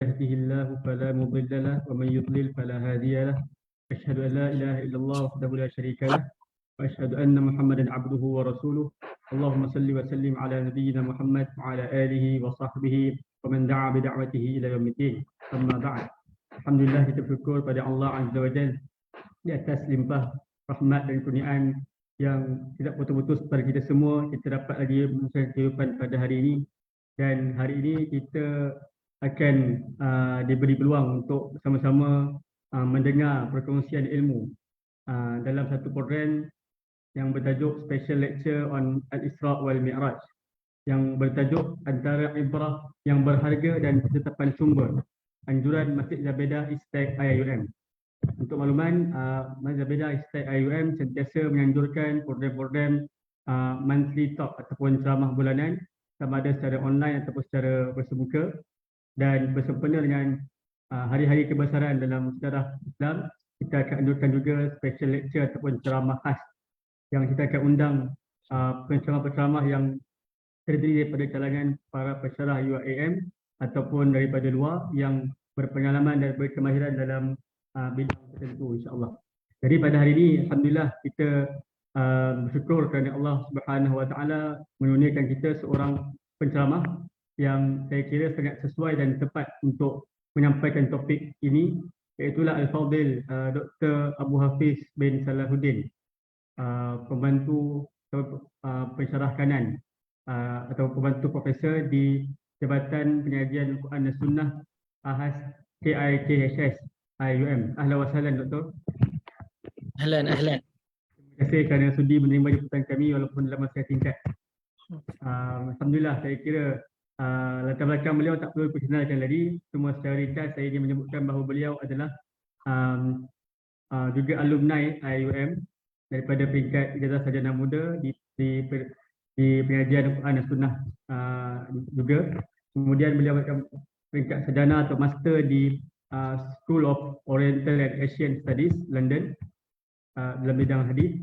يهده الله فلا مضل له ومن يضلل فلا هادي له أشهد أن لا إله إلا الله وحده لا شريك له وأشهد أن محمدا عبده ورسوله اللهم صل وسلم على نبينا محمد وعلى آله وصحبه ومن دعا بدعوته إلى يوم الدين أما بعد. Alhamdulillah, kita bersyukur pada Allah Azza wa Jalla di atas limpah rahmat dan kurniaan yang tidak putus-putus kepada kita semua. Kita dapat lagi meneruskan kehidupan pada hari ini, dan hari ini kita akan diberi peluang untuk bersama-sama mendengar perkongsian ilmu dalam satu program yang bertajuk Special Lecture on Al-Isra' wal Mi'raj, yang bertajuk Antara Ibrah yang Berharga dan Ketetapan Sumber, anjuran Masjid Zabedah Istag IIUM. Untuk makluman, Masjid Zabedah Istag IIUM sentiasa menganjurkan program-program monthly talk ataupun ceramah bulanan, sama ada secara online ataupun secara bersemuka, dan bersempena dengan hari-hari kebesaran dalam sejarah Islam, kita akan anjurkan juga special lecture ataupun ceramah khas yang kita akan undang penceramah-penceramah yang terdiri daripada kalangan para pensyarah UiAM ataupun daripada luar yang berpengalaman dan berkemahiran dalam bidang tertentu, insya-Allah. Jadi pada hari ini, alhamdulillah, kita bersyukur kerana Allah Subhanahu Wa Taala menurunkan kita seorang penceramah yang saya kira sangat sesuai dan tepat untuk menyampaikan topik ini, iaitu Al-Fadil Dr. Abu Hafiz bin Salahuddin, pembantu pensyarah kanan atau pembantu profesor di Jabatan Penyajian Al-Quran dan Sunnah AHAS KIKHS IUM. Ahlan wa sahlan, Doktor. Ahlan. Terima kasih kerana sudi menerima jemputan kami walaupun dalam masa singkat. Alhamdulillah, saya kira latar belakang beliau tak perlu diperkenalkan lagi. Cuma secara ringkas saya ingin menyebutkan bahawa beliau adalah juga alumni IUM daripada peringkat ijazah sarjana muda di pengajian Al-Quran dan Sunnah juga. Kemudian beliau akan peringkat sarjana atau master di School of Oriental and Asian Studies, London, dalam bidang hadis.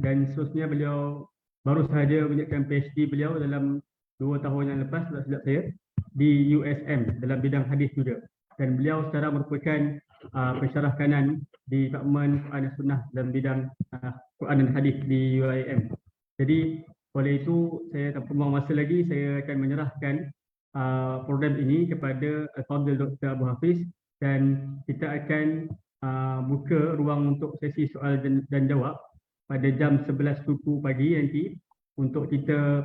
Dan seterusnya beliau baru sahaja menyelesaikan PhD beliau dalam 2 tahun yang lepas, silap saya, di USM dalam bidang hadis juga. Dan beliau sekarang merupakan pensyarah kanan di Departemen Quran dan Sunnah dalam bidang Quran dan Hadis di UiAM. Jadi oleh itu, saya tak buang masa lagi, saya akan menyerahkan program ini kepada Al-Fadil Dr. Abu Hafiz, dan kita akan buka ruang untuk sesi soal dan jawab pada jam 11 suku pagi nanti, untuk kita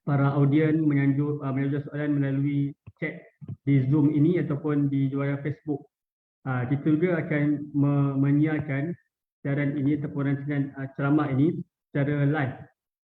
para audien menyanjur soalan melalui chat di Zoom ini ataupun di jualan Facebook. Kita juga akan menyiarkan siaran ini ataupun rancangan ceramah ini secara live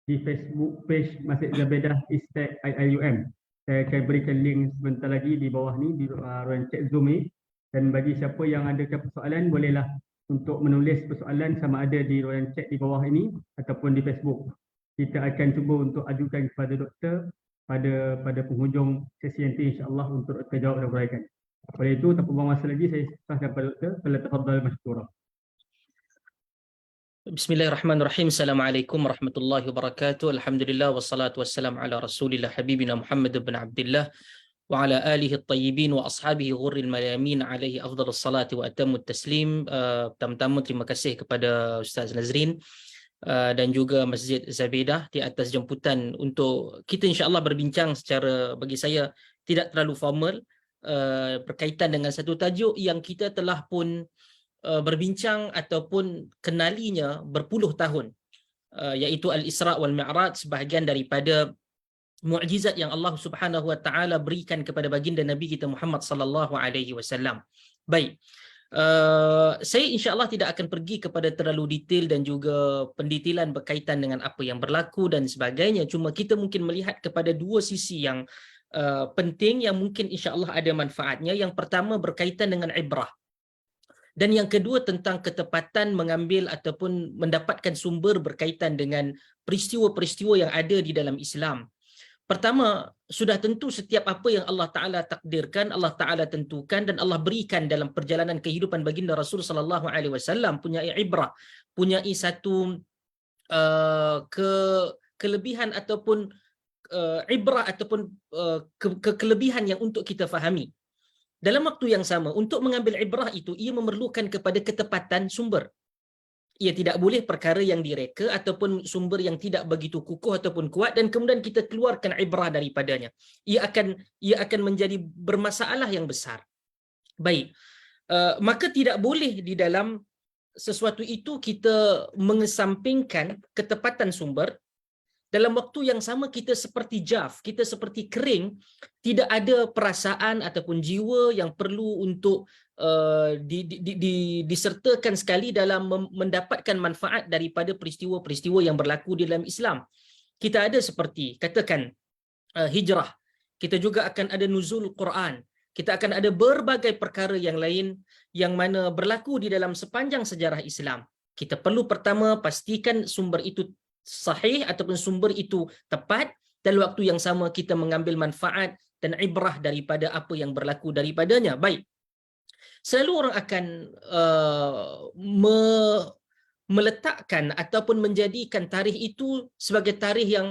di Facebook page Masjid Zabedah Istag IIUM. Saya akan berikan link sebentar lagi di bawah ni, di ruang chat Zoom ni. Dan bagi siapa yang ada persoalan, bolehlah untuk menulis persoalan sama ada di ruang chat di bawah ini ataupun di Facebook. Kita akan cuba untuk ajukan kepada doktor pada penghujung sesi nanti, insya-Allah, untuk doktor jawab dan uraikan. Oleh itu, tanpa buang masa lagi, saya serahkan kepada doktor. Falyatafaddal mashkura. Bismillahirrahmanirrahim. Assalamualaikum warahmatullahi wabarakatuh. Alhamdulillah wassalatu wassalamu ala Rasulillah Habibina Muhammad bin Abdullah wa ala alihi at-tayyibin wa ashabihi ghurril mayamin alaihi afdhalus salati wa atammut taslim. Pertama-tama terima kasih kepada Ustaz Nazrin dan juga Masjid Zabedah di atas jemputan untuk kita insya-Allah berbincang secara, bagi saya, tidak terlalu formal, berkaitan dengan satu tajuk yang kita telah pun berbincang ataupun kenalinya berpuluh tahun, iaitu Al-Isra' wal Mi'raj, sebahagian daripada mukjizat yang Allah Subhanahu Wa Taala berikan kepada baginda Nabi kita Muhammad sallallahu alaihi wasallam. Baik. Saya insya-Allah tidak akan pergi kepada terlalu detail dan juga pendetailan berkaitan dengan apa yang berlaku dan sebagainya. Cuma kita mungkin melihat kepada dua sisi yang penting yang mungkin insya-Allah ada manfaatnya. Yang pertama berkaitan dengan ibrah. Dan yang kedua tentang ketepatan mengambil ataupun mendapatkan sumber berkaitan dengan peristiwa-peristiwa yang ada di dalam Islam. Pertama, sudah tentu setiap apa yang Allah Ta'ala takdirkan, Allah Ta'ala tentukan dan Allah berikan dalam perjalanan kehidupan baginda Rasul sallallahu alaihi wasallam punyai ibrah, punyai satu kelebihan ataupun ibrah ataupun kelebihan yang untuk kita fahami. dalam waktu yang sama untuk mengambil ibrah itu ia memerlukan kepada ketepatan sumber. Ia tidak boleh perkara yang direka ataupun sumber yang tidak begitu kukuh ataupun kuat dan kemudian kita keluarkan ibrah daripadanya. Ia akan menjadi bermasalah yang besar. Baik. Maka tidak boleh di dalam sesuatu itu kita mengesampingkan ketepatan sumber. Dalam waktu yang sama kita seperti jaf, kita seperti kering, tidak ada perasaan ataupun jiwa yang perlu untuk disertakan sekali dalam mendapatkan manfaat daripada peristiwa-peristiwa yang berlaku di dalam Islam. Kita ada seperti, katakan, hijrah. Kita juga akan ada nuzul Quran. Kita akan ada berbagai perkara yang lain yang mana berlaku di dalam sepanjang sejarah Islam. Kita perlu pertama pastikan sumber itu sahih ataupun sumber itu tepat, dan waktu yang sama kita mengambil manfaat dan ibrah daripada apa yang berlaku daripadanya. Baik. Selalu orang akan meletakkan ataupun menjadikan tarikh itu sebagai tarikh yang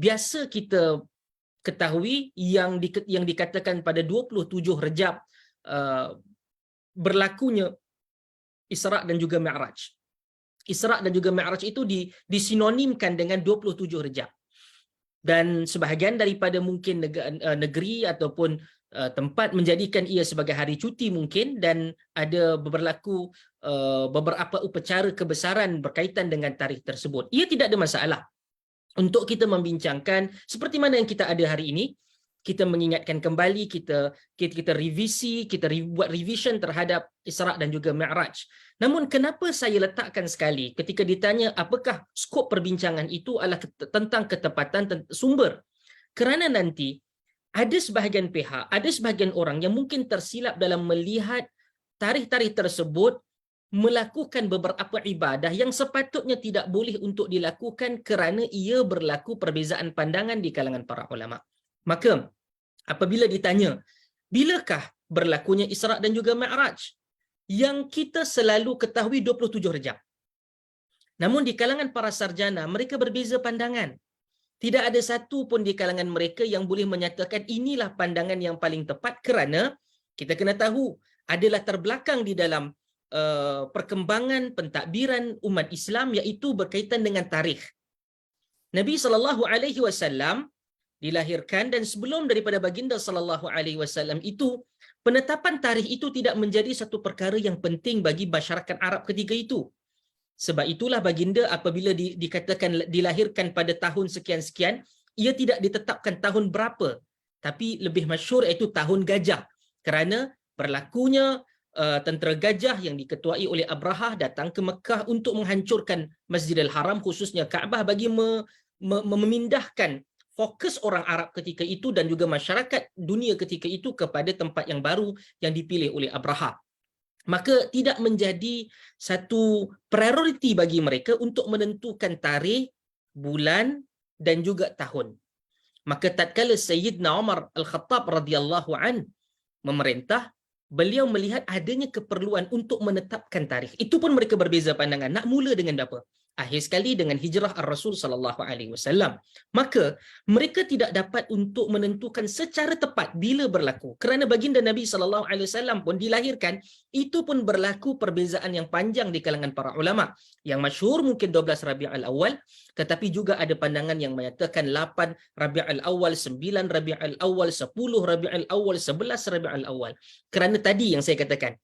biasa kita ketahui, yang dikatakan pada 27 Rejab berlakunya Isra' dan juga Mi'raj. Isra' dan juga Mi'raj itu disinonimkan dengan 27 Rejab. Dan sebahagian daripada mungkin negeri ataupun tempat menjadikan ia sebagai hari cuti mungkin, dan ada berlaku beberapa upacara kebesaran berkaitan dengan tarikh tersebut. Ia tidak ada masalah untuk kita membincangkan seperti mana yang kita ada hari ini. Kita mengingatkan kembali, kita revisi, kita buat revision terhadap Isra' dan juga Mi'raj. Namun kenapa saya letakkan sekali ketika ditanya apakah skop perbincangan itu adalah tentang ketepatan sumber? Kerana nanti ada sebahagian pihak, ada sebahagian orang yang mungkin tersilap dalam melihat tarikh-tarikh tersebut melakukan beberapa ibadah yang sepatutnya tidak boleh untuk dilakukan kerana ia berlaku perbezaan pandangan di kalangan para ulama. Maka apabila ditanya bilakah berlakunya Isra' dan juga Mi'raj, yang kita selalu ketahui 27 Rejab. Namun di kalangan para sarjana mereka berbeza pandangan. Tidak ada satu pun di kalangan mereka yang boleh menyatakan inilah pandangan yang paling tepat, kerana kita kena tahu ada latar belakang di dalam perkembangan pentadbiran umat Islam, iaitu berkaitan dengan tarikh. Nabi SAW dilahirkan, dan sebelum daripada baginda SAW itu, penetapan tarikh itu tidak menjadi satu perkara yang penting bagi masyarakat Arab ketika itu. Sebab itulah baginda apabila dikatakan dilahirkan pada tahun sekian-sekian, ia tidak ditetapkan tahun berapa, tapi lebih masyhur iaitu tahun gajah, kerana berlakunya tentera gajah yang diketuai oleh Abrahah datang ke Mekah untuk menghancurkan Masjidil Haram, khususnya Kaabah, bagi memindahkan fokus orang Arab ketika itu dan juga masyarakat dunia ketika itu kepada tempat yang baru yang dipilih oleh Abrahah. Maka tidak menjadi satu prioriti bagi mereka untuk menentukan tarikh, bulan dan juga tahun. Maka tatkala Sayyidina Umar Al-Khattab radhiyallahu an memerintah, beliau melihat adanya keperluan untuk menetapkan tarikh. Itu pun mereka berbeza pandangan. Nak mula dengan apa? Akhir sekali dengan hijrah Ar-Rasul sallallahu alaihi wasallam. Maka mereka tidak dapat untuk menentukan secara tepat bila berlaku. Kerana baginda Nabi sallallahu alaihi wasallam pun dilahirkan, itu pun berlaku perbezaan yang panjang di kalangan para ulama. Yang masyhur mungkin 12 Rabiul Awal, tetapi juga ada pandangan yang menyatakan 8 Rabiul Awal, 9 Rabiul Awal, 10 Rabiul Awal, 11 Rabiul Awal. Kerana tadi yang saya katakan,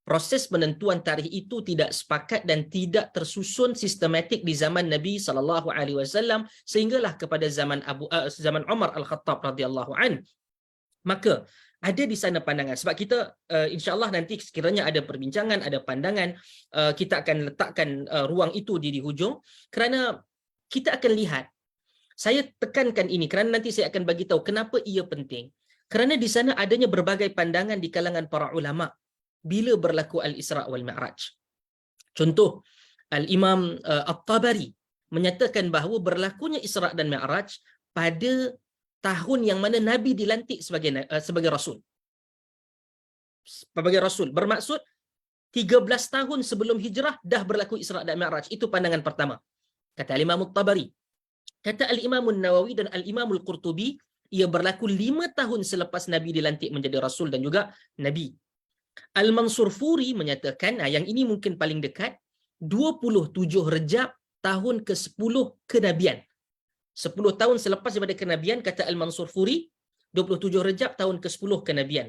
proses penentuan tarikh itu tidak sepakat dan tidak tersusun sistematik di zaman Nabi sallallahu alaihi wasallam, sehinggalah kepada zaman Umar Al-Khattab radhiyallahu an. Maka ada di sana pandangan, sebab kita insya-Allah nanti sekiranya ada perbincangan, ada pandangan, kita akan letakkan ruang itu di hujung, kerana kita akan lihat. Saya tekankan ini kerana nanti saya akan bagi tahu kenapa ia penting. Kerana di sana adanya berbagai pandangan di kalangan para ulama bila berlaku Al-Isra' wal Mi'raj. Contoh, Al-Imam At-Tabari menyatakan bahawa berlakunya Isra' dan Mi'raj pada tahun yang mana Nabi dilantik sebagai Rasul. Sebagai Rasul. Bermaksud 13 tahun sebelum hijrah dah berlaku Isra' dan Mi'raj. Itu pandangan pertama. Kata Al-Imam At-Tabari. Kata Al-Imam An-Nawawi dan Al-Imam Al-Qurtubi, Ia berlaku 5 tahun selepas Nabi dilantik menjadi Rasul dan juga Nabi. Al-Mansur Furi menyatakan, yang ini mungkin paling dekat, 27 Rejab tahun ke-10 kenabian. 10 tahun selepas daripada kenabian, kata Al-Mansur Furi, 27 Rejab tahun ke-10 kenabian.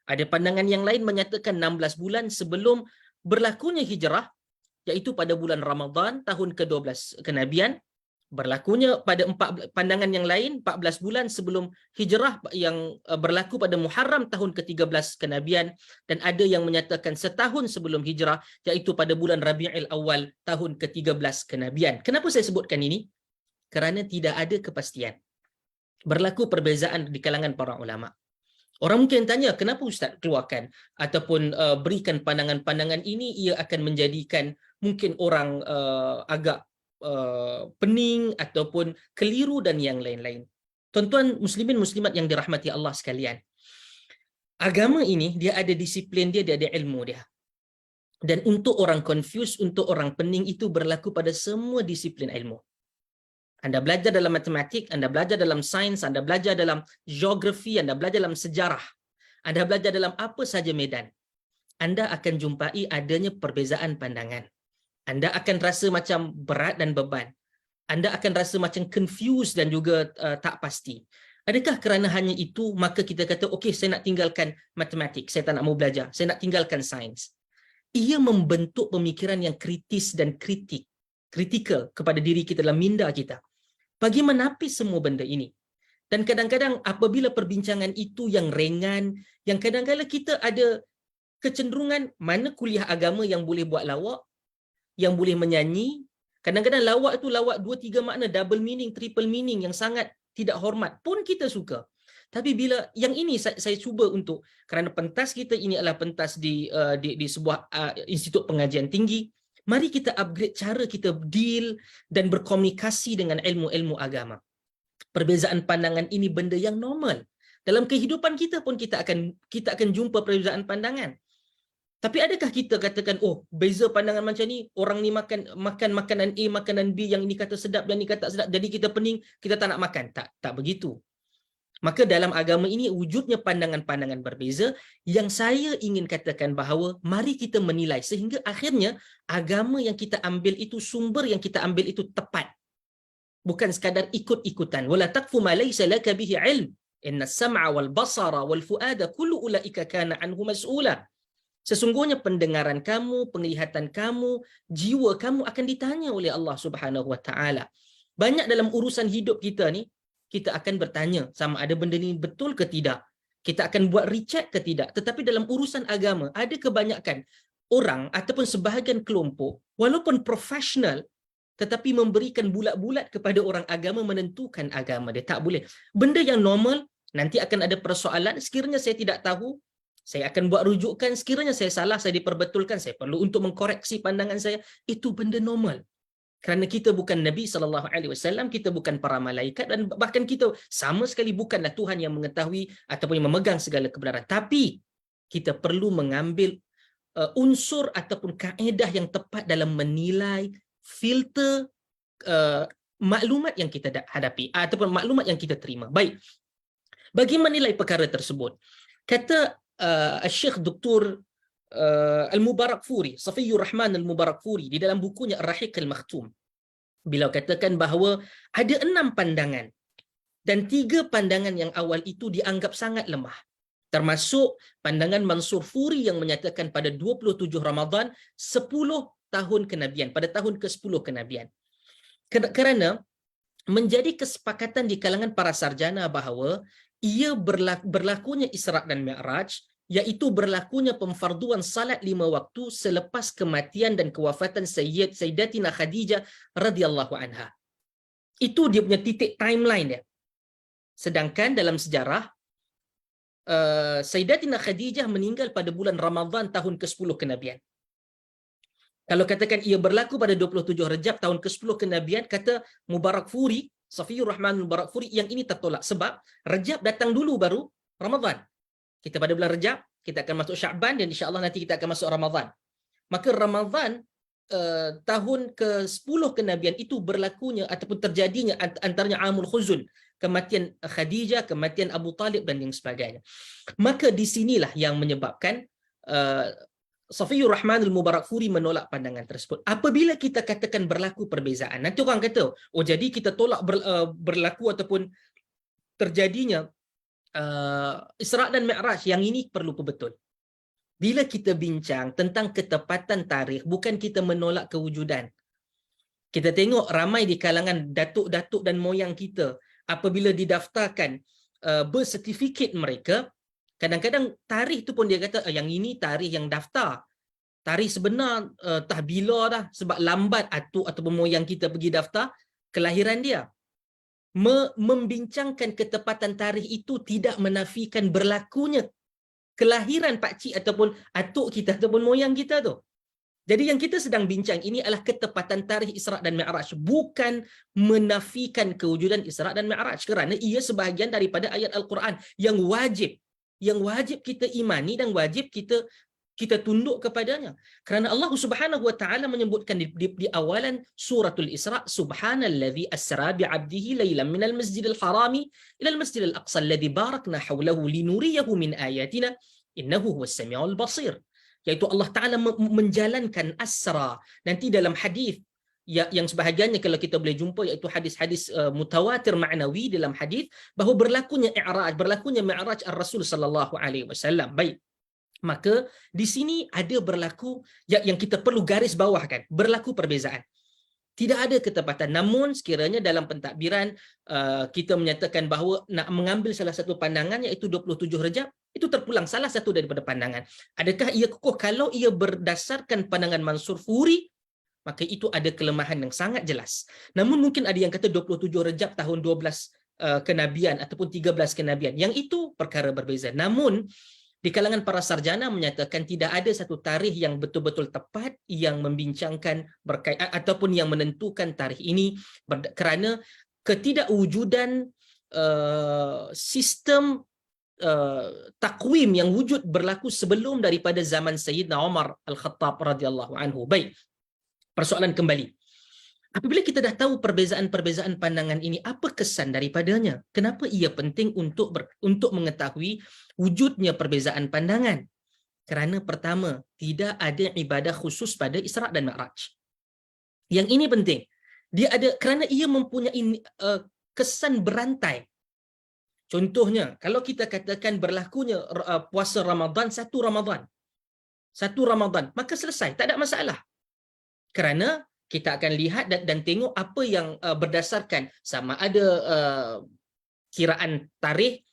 Ada pandangan yang lain menyatakan 16 bulan sebelum berlakunya hijrah, iaitu pada bulan Ramadan tahun ke-12 kenabian. Berlakunya pada pandangan yang lain 14 bulan sebelum hijrah yang berlaku pada Muharram tahun ke-13 kenabian, dan ada yang menyatakan setahun sebelum hijrah, iaitu pada bulan Rabiul Awal tahun ke-13 kenabian. Kenapa saya sebutkan ini? Kerana tidak ada kepastian. Berlaku perbezaan di kalangan para ulama. Orang mungkin tanya, kenapa Ustaz keluarkan ataupun berikan pandangan-pandangan ini? Ia akan menjadikan mungkin orang agak pening ataupun keliru dan yang lain-lain. Tuan-tuan muslimin muslimat yang dirahmati Allah sekalian, agama ini dia ada disiplin dia ada ilmu dia. Dan untuk orang confused, untuk orang pening, itu berlaku pada semua disiplin ilmu. Anda belajar dalam matematik, Anda belajar dalam sains, Anda belajar dalam geografi, Anda belajar dalam sejarah, Anda belajar dalam apa saja medan, Anda akan jumpai adanya perbezaan pandangan. Anda akan rasa macam berat dan beban. Anda akan rasa macam confused dan juga tak pasti. Adakah kerana hanya itu maka kita kata, okey, saya nak tinggalkan matematik, saya tak nak mau belajar, saya nak tinggalkan sains? Ia membentuk pemikiran yang kritis dan kritikal kepada diri kita dalam minda kita. Bagi menapis semua benda ini. Dan kadang-kadang apabila perbincangan itu yang ringan, yang kadang-kadang kita ada kecenderungan mana kuliah agama yang boleh buat lawak, yang boleh menyanyi. Kadang-kadang lawak itu lawak 2-3 makna, double meaning, triple meaning yang sangat tidak hormat pun kita suka. Tapi bila yang ini saya cuba untuk, kerana pentas kita ini adalah pentas di sebuah institut pengajian tinggi, mari kita upgrade cara kita deal dan berkomunikasi dengan ilmu-ilmu agama. Perbezaan pandangan ini benda yang normal. Dalam kehidupan kita pun kita akan jumpa perbezaan pandangan. Tapi adakah kita katakan, oh, beza pandangan macam ni, orang ni makan makanan A, makanan B, yang ini kata sedap, yang ini kata sedap, jadi kita pening, kita tak nak makan. Tak begitu. Maka dalam agama ini wujudnya pandangan-pandangan berbeza, yang saya ingin katakan bahawa mari kita menilai sehingga akhirnya agama yang kita ambil itu, sumber yang kita ambil itu tepat. Bukan sekadar ikut-ikutan. Wala taqfu ma laysa laka bihi ilm. Inna as-sam'a wal basara wal fuada kullu ulaika kana anhu mas'ula. Sesungguhnya pendengaran kamu, penglihatan kamu, jiwa kamu akan ditanya oleh Allah Subhanahu Wa Taala. Banyak dalam urusan hidup kita ni, kita akan bertanya sama ada benda ni betul ke tidak. Kita akan buat recheck ke tidak. Tetapi dalam urusan agama, ada kebanyakan orang ataupun sebahagian kelompok, walaupun profesional, tetapi memberikan bulat-bulat kepada orang agama, menentukan agama dia. Tak boleh. Benda yang normal, nanti akan ada persoalan. Sekiranya saya tidak tahu, saya akan buat rujukan. Sekiranya saya salah, saya diperbetulkan. Saya perlu untuk mengkoreksi pandangan saya. Itu benda normal. Kerana kita bukan Nabi SAW, kita bukan para malaikat, dan bahkan kita sama sekali bukanlah Tuhan yang mengetahui ataupun yang memegang segala kebenaran. Tapi kita perlu mengambil unsur ataupun kaedah yang tepat dalam menilai, filter maklumat yang kita hadapi ataupun maklumat yang kita terima. Baik. Bagi menilai perkara tersebut, kata Syekh Dr. Al-Mubarak Furi, Safiyur Rahman Al-Mubarak Furi, di dalam bukunya Ar-Rahiq Al-Makhtum, beliau katakan bahawa ada 6 pandangan, dan 3 pandangan yang awal itu dianggap sangat lemah. Termasuk pandangan Mansur Furi yang menyatakan pada 27 Ramadan 10 tahun kenabian, pada tahun ke-10 kenabian. Kerana menjadi kesepakatan di kalangan para sarjana bahawa ia berlakunya Isra' dan Mi'raj, iaitu berlakunya pemfarduan salat 5 waktu selepas kematian dan kewafatan Sayyidatina Khadijah radhiyallahu anha. Itu dia punya titik timeline dia. Sedangkan dalam sejarah, Sayyidatina Khadijah meninggal pada bulan Ramadan tahun ke-10 kenabian. Kalau katakan ia berlaku pada 27 Rejab tahun ke-10 kenabian, kata Mubarak Furi, Safiyur Rahman Mubarak Furi, yang ini tertolak sebab Rejab datang dulu baru Ramadan. Kita pada bulan Rejab, kita akan masuk Sya'ban, dan insya-Allah nanti kita akan masuk Ramadan. Maka Ramadan tahun ke-10 kenabian itu berlakunya ataupun terjadinya antaranya Amul Khuzun, kematian Khadijah, kematian Abu Talib dan yang sebagainya. Maka di sinilah yang menyebabkan Safiyur Rahman Al-Mubarakfuri menolak pandangan tersebut. Apabila kita katakan berlaku perbezaan, nanti orang kata, oh jadi kita tolak berlaku ataupun terjadinya Isra' dan Mi'raj, yang ini perlu betul. Bila kita bincang tentang ketepatan tarikh, bukan kita menolak kewujudan. Kita tengok ramai di kalangan datuk-datuk dan moyang kita, apabila didaftarkan birth certificate mereka, kadang-kadang tarikh tu pun dia kata, yang ini tarikh yang daftar. Tarikh sebenar tah bila dah, sebab lambat atuk ataupun moyang kita pergi daftar kelahiran dia. Membincangkan ketepatan tarikh itu tidak menafikan berlakunya kelahiran pakcik ataupun atuk kita ataupun moyang kita tu. Jadi yang kita sedang bincang ini adalah ketepatan tarikh Isra' dan Mi'raj, bukan menafikan kewujudan Isra' dan Mi'raj, kerana ia sebahagian daripada ayat Al-Quran yang wajib kita imani dan wajib kita tunduk kepadanya. Kerana Allah Subhanahu wa taala menyebutkan di awalan suratul Isra, subhanallazi asra bi'abdihi lailan minal masjidil harami ilal masjidil aqsa alladzi barakna hawlahu linuriyahu min ayatina innahu huwas samiul basir. Iaitu Allah Taala menjalankan asra. Nanti dalam hadis yang sebahagiannya kalau kita boleh jumpa, iaitu hadis-hadis mutawatir ma'nawi dalam hadis, bahawa berlakunya Mi'raj ar-Rasul sallallahu alaihi wasallam. Baik. Maka di sini ada berlaku yang kita perlu garis bawahkan, berlaku perbezaan. Tidak ada ketepatan. Namun sekiranya dalam pentadbiran kita menyatakan bahawa nak mengambil salah satu pandangan iaitu 27 Rejab, itu terpulang salah satu daripada pandangan. Adakah ia kukuh? Kalau ia berdasarkan pandangan Mansur Furi, maka itu ada kelemahan yang sangat jelas. Namun mungkin ada yang kata 27 Rejab tahun 12 kenabian ataupun 13 kenabian. Yang itu perkara berbeza. Namun di kalangan para sarjana menyatakan tidak ada satu tarikh yang betul-betul tepat yang membincangkan berkaitan ataupun yang menentukan tarikh ini, kerana ketidakwujudan sistem takwim yang wujud berlaku sebelum daripada zaman Sayyidina Umar Al-Khattab radhiyallahu anhu. Baik, persoalan kembali. Apabila kita dah tahu perbezaan-perbezaan pandangan ini, apa kesan daripadanya? Kenapa ia penting untuk mengetahui wujudnya perbezaan pandangan? Kerana pertama, tidak ada ibadah khusus pada Isra' dan Mi'raj. Yang ini penting. Kerana ia mempunyai kesan berantai. Contohnya, kalau kita katakan berlakunya puasa Ramadan, satu Ramadan, maka selesai, tak ada masalah. Kerana kita akan lihat dan tengok apa yang berdasarkan sama ada kiraan tarikh,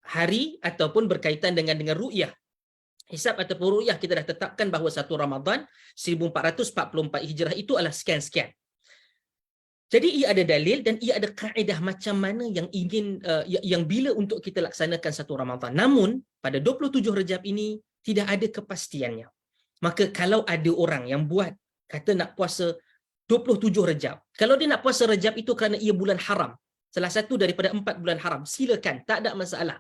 hari ataupun berkaitan dengan ru'yah. Hisab ataupun ru'yah, kita dah tetapkan bahawa satu Ramadan 1444 Hijrah itu adalah sekian-sekian. Jadi ia ada dalil dan ia ada kaedah macam mana yang ingin yang bila untuk kita laksanakan satu Ramadan. Namun pada 27 Rejab ini tidak ada kepastiannya. Maka kalau ada orang yang buat kata nak puasa 27 Rejab, kalau dia nak puasa Rejab itu kerana ia bulan haram, salah satu daripada 4 bulan haram, silakan, tak ada masalah.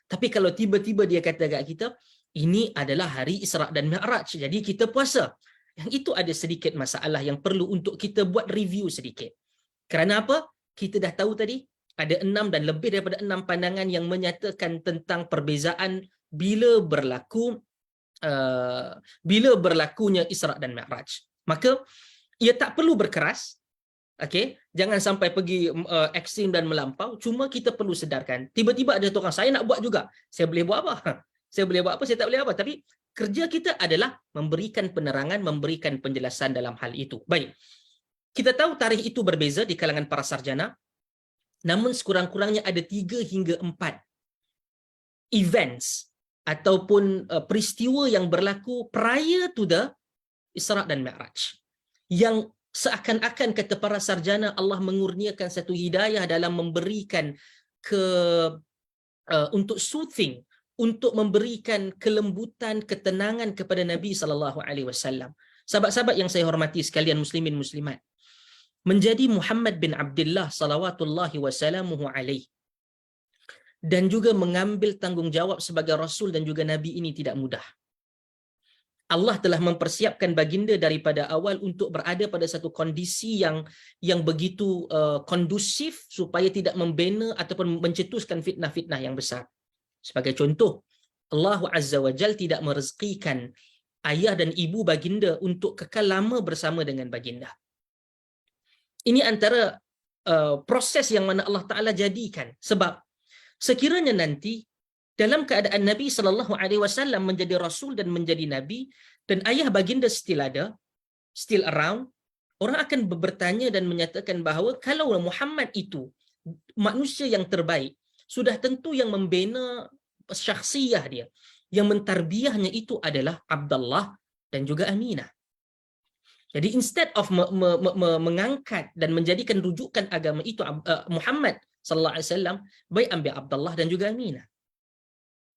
Tapi kalau tiba-tiba dia kata kat kita, ini adalah hari Isra' dan Mi'raj, jadi kita puasa, yang itu ada sedikit masalah yang perlu untuk kita buat review sedikit. Kerana apa? Kita dah tahu tadi, ada 6 dan lebih daripada 6 pandangan yang menyatakan tentang perbezaan bila berlakunya Isra' dan Mi'raj. Maka ia tak perlu berkeras, okey, jangan sampai pergi ekstrim dan melampau. Cuma kita perlu sedarkan, tiba-tiba ada orang, saya nak buat juga, saya boleh buat apa? Saya boleh buat apa, saya tak boleh apa. Tapi kerja kita adalah memberikan penerangan, memberikan penjelasan dalam hal itu. Baik, kita tahu tarikh itu berbeza di kalangan para sarjana, namun sekurang-kurangnya ada 3 hingga 4 events ataupun peristiwa yang berlaku prior to the Isra' dan Mi'raj, yang seakan-akan kata para sarjana Allah mengurniakan satu hidayah dalam memberikan untuk soothing, untuk memberikan kelembutan, ketenangan kepada Nabi SAW. Sahabat-sahabat yang saya hormati sekalian, muslimin muslimat, menjadi Muhammad bin Abdullah salawatullahi wasallamuhu alaihi dan juga mengambil tanggungjawab sebagai Rasul dan juga Nabi ini tidak mudah. Allah telah mempersiapkan baginda daripada awal untuk berada pada satu kondisi yang begitu kondusif supaya tidak membina ataupun mencetuskan fitnah-fitnah yang besar. Sebagai contoh, Allah Azza wa Jal tidak merezekikan ayah dan ibu baginda untuk kekal lama bersama dengan baginda. Ini antara proses yang mana Allah Ta'ala jadikan. Sebab sekiranya nanti dalam keadaan Nabi SAW menjadi Rasul dan menjadi Nabi, dan ayah baginda still ada, still around, orang akan bertanya dan menyatakan bahawa kalau Muhammad itu manusia yang terbaik, sudah tentu yang membina syakhsiyah dia, yang mentarbiahnya itu adalah Abdullah dan juga Aminah. Jadi instead of mengangkat dan menjadikan rujukan agama itu Muhammad sallallahu alaihi wasallam, baik ambil Abdullah dan juga Aminah.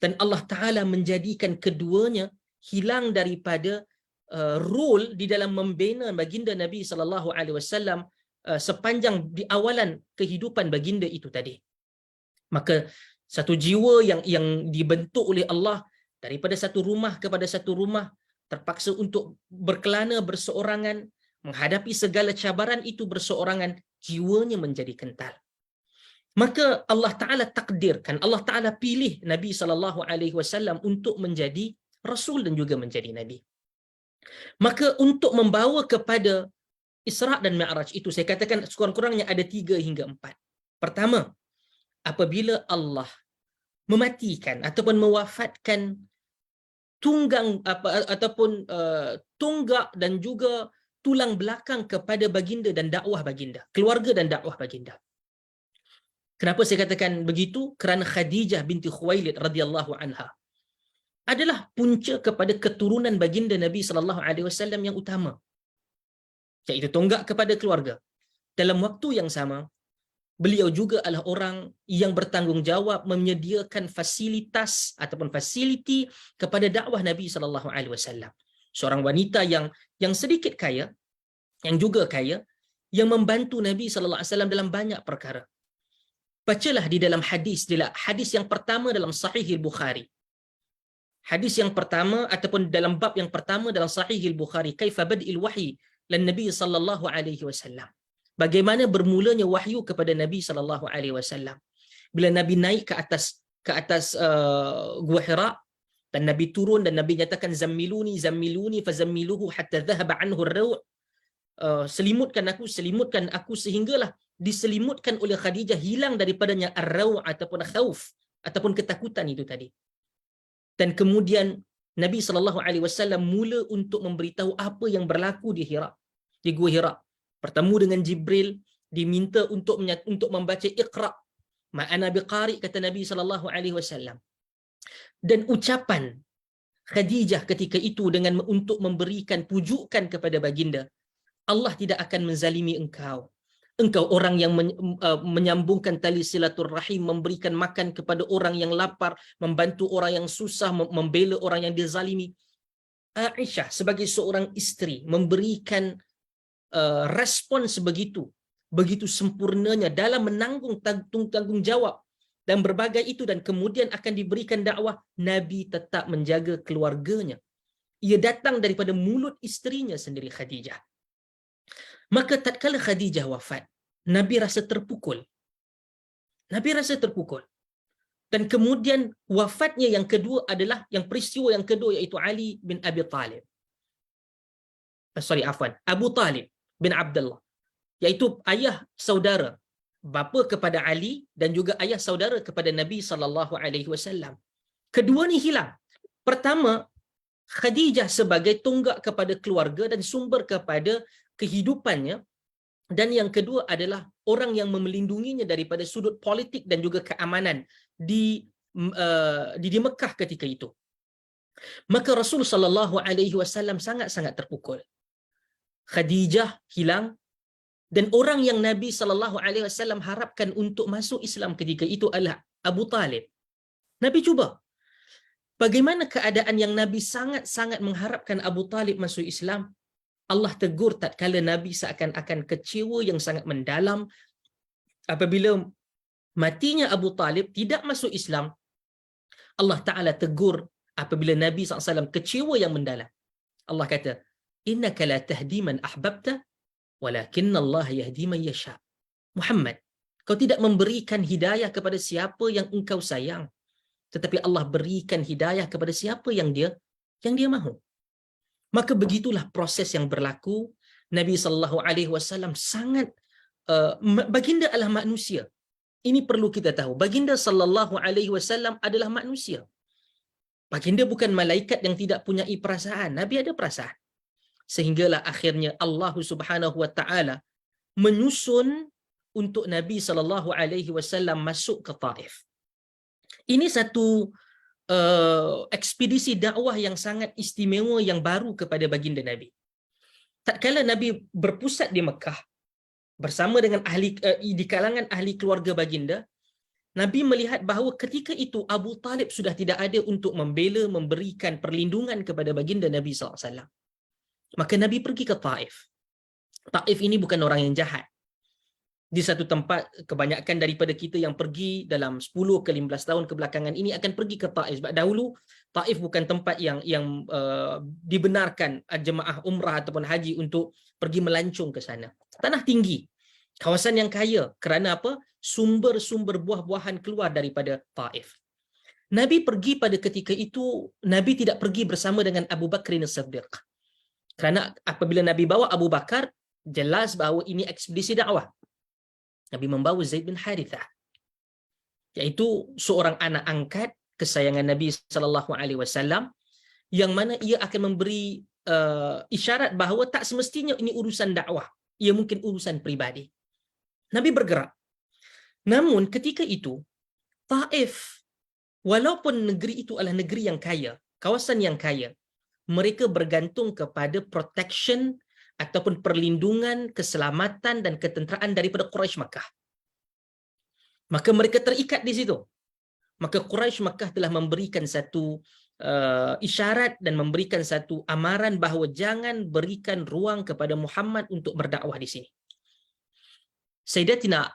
Dan Allah Ta'ala menjadikan keduanya hilang daripada role di dalam membina baginda Nabi sallallahu alaihi wasallam sepanjang di awalan kehidupan baginda itu tadi. Maka satu jiwa yang dibentuk oleh Allah daripada satu rumah kepada satu rumah, terpaksa untuk berkelana berseorangan, menghadapi segala cabaran itu berseorangan, jiwanya menjadi kental. Maka Allah Ta'ala takdirkan, Allah Ta'ala pilih Nabi SAW untuk menjadi Rasul dan juga menjadi Nabi. Maka untuk membawa kepada Isra' dan Mi'raj itu, saya katakan sekurang-kurangnya ada 3 hingga 4. Pertama, apabila Allah mematikan ataupun mewafatkan tunggang ataupun tunggak dan juga tulang belakang kepada baginda dan dakwah baginda, keluarga dan dakwah baginda. Kenapa saya katakan begitu? Kerana Khadijah binti Khuwailid radhiyallahu anha adalah punca kepada keturunan baginda Nabi sallallahu alaihi wasallam yang utama, iaitu tonggak kepada keluarga. Dalam waktu yang sama, beliau juga adalah orang yang bertanggungjawab menyediakan fasilitas ataupun fasiliti kepada dakwah Nabi sallallahu alaihi wasallam. Seorang wanita yang sedikit kaya, yang juga kaya, yang membantu Nabi sallallahu alaihi wasallam dalam banyak perkara. Bacalah di dalam hadis yang pertama dalam Sahih Al-Bukhari. Hadis yang pertama ataupun dalam bab yang pertama dalam Sahih Al-Bukhari, kaifa bad'il wahyi lan Nabi sallallahu alaihi wasallam. Bagaimana bermulanya wahyu kepada Nabi sallallahu alaihi wasallam. Bila Nabi naik ke atas Gua Hira dan Nabi turun dan Nabi nyatakan zammiluni fazammiluhu hatta dhahaba anhu ar-raw'. Selimutkan aku sehinggalah diselimutkan oleh Khadijah hilang daripadanya ar-raw' ataupun khauf ataupun ketakutan itu tadi. Dan kemudian Nabi sallallahu alaihi wasallam mula untuk memberitahu apa yang berlaku di Hira, di Gua Hira. Bertemu dengan Jibril, diminta untuk membaca Iqra' ma'ana biqari, kata Nabi sallallahu alaihi wasallam. Dan ucapan Khadijah ketika itu dengan untuk memberikan pujukan kepada baginda, Allah tidak akan menzalimi engkau. Engkau orang yang menyambungkan tali silaturrahim, memberikan makan kepada orang yang lapar, membantu orang yang susah, membela orang yang dizalimi. Aisyah sebagai seorang isteri memberikan respon begitu sempurnanya dalam menanggung tanggungjawab dan berbagai itu, dan kemudian akan diberikan dakwah. Nabi tetap menjaga keluarganya. Ia datang daripada mulut isterinya sendiri, Khadijah. Maka tatkala Khadijah wafat, Nabi rasa terpukul. Dan kemudian wafatnya yang kedua adalah peristiwa yang kedua, iaitu Ali bin Abi Talib. Abu Talib bin Abdullah, iaitu ayah saudara, bapa kepada Ali dan juga ayah saudara kepada Nabi sallallahu alaihi wasallam. Kedua ni hilang. Pertama, Khadijah sebagai tonggak kepada keluarga dan sumber kepada kehidupannya, dan yang kedua adalah orang yang melindunginya daripada sudut politik dan juga keamanan di Mekah ketika itu. Maka Rasul sallallahu alaihi wasallam sangat-sangat terpukul. Khadijah hilang, dan orang yang Nabi sallallahu alaihi wasallam harapkan untuk masuk Islam ketika itu adalah Abu Talib. Nabi cuba bagaimana keadaan yang Nabi sangat-sangat mengharapkan Abu Talib masuk Islam. Allah tegur tatkala Nabi seakan-akan kecewa yang sangat mendalam apabila matinya Abu Talib tidak masuk Islam. Allah Ta'ala tegur apabila Nabi SAW kecewa yang mendalam. Allah kata, innaka la tahdi man ahbabta walakinna Allah yahdi man yasha. Muhammad, kau tidak memberikan hidayah kepada siapa yang engkau sayang, tetapi Allah berikan hidayah kepada siapa yang dia mahu. Maka begitulah proses yang berlaku. Nabi sallallahu alaihi wasallam sangat baginda adalah manusia. Ini perlu kita tahu. Baginda sallallahu alaihi wasallam adalah manusia. Baginda bukan malaikat yang tidak punya perasaan. Nabi ada perasaan. Sehinggalah akhirnya Allah Subhanahu wa taala menyusun untuk Nabi sallallahu alaihi wasallam masuk ke Taif. Ini satu ekspedisi dakwah yang sangat istimewa yang baru kepada baginda Nabi. Tatkala Nabi berpusat di Mekah bersama dengan di kalangan ahli keluarga baginda, Nabi melihat bahawa ketika itu Abu Talib sudah tidak ada untuk membela, memberikan perlindungan kepada baginda Nabi SAW. Maka Nabi pergi ke Taif. Taif ini bukan orang yang jahat. Di satu tempat, kebanyakan daripada kita yang pergi dalam 10 ke 15 tahun kebelakangan ini akan pergi ke Taif. Sebab dahulu, Taif bukan tempat yang dibenarkan jemaah umrah ataupun haji untuk pergi melancung ke sana. Tanah tinggi. Kawasan yang kaya. Kerana apa? Sumber-sumber buah-buahan keluar daripada Taif. Nabi pergi pada ketika itu, Nabi tidak pergi bersama dengan Abu Bakr as-Siddiq. Kerana apabila Nabi bawa Abu Bakar, jelas bahawa ini ekspedisi dakwah. Nabi membawa Zaid bin Harithah, iaitu seorang anak angkat kesayangan Nabi sallallahu alaihi wasallam, yang mana ia akan memberi isyarat bahawa tak semestinya ini urusan dakwah, ia mungkin urusan peribadi. Nabi bergerak. Namun ketika itu Taif, walaupun negeri itu adalah negeri yang kaya, kawasan yang kaya, mereka bergantung kepada protection ataupun perlindungan, keselamatan dan ketenteraan daripada Quraisy Makkah. Maka mereka terikat di situ. Maka Quraisy Makkah telah memberikan satu isyarat dan memberikan satu amaran bahawa jangan berikan ruang kepada Muhammad untuk berdakwah di sini. Sayyidatina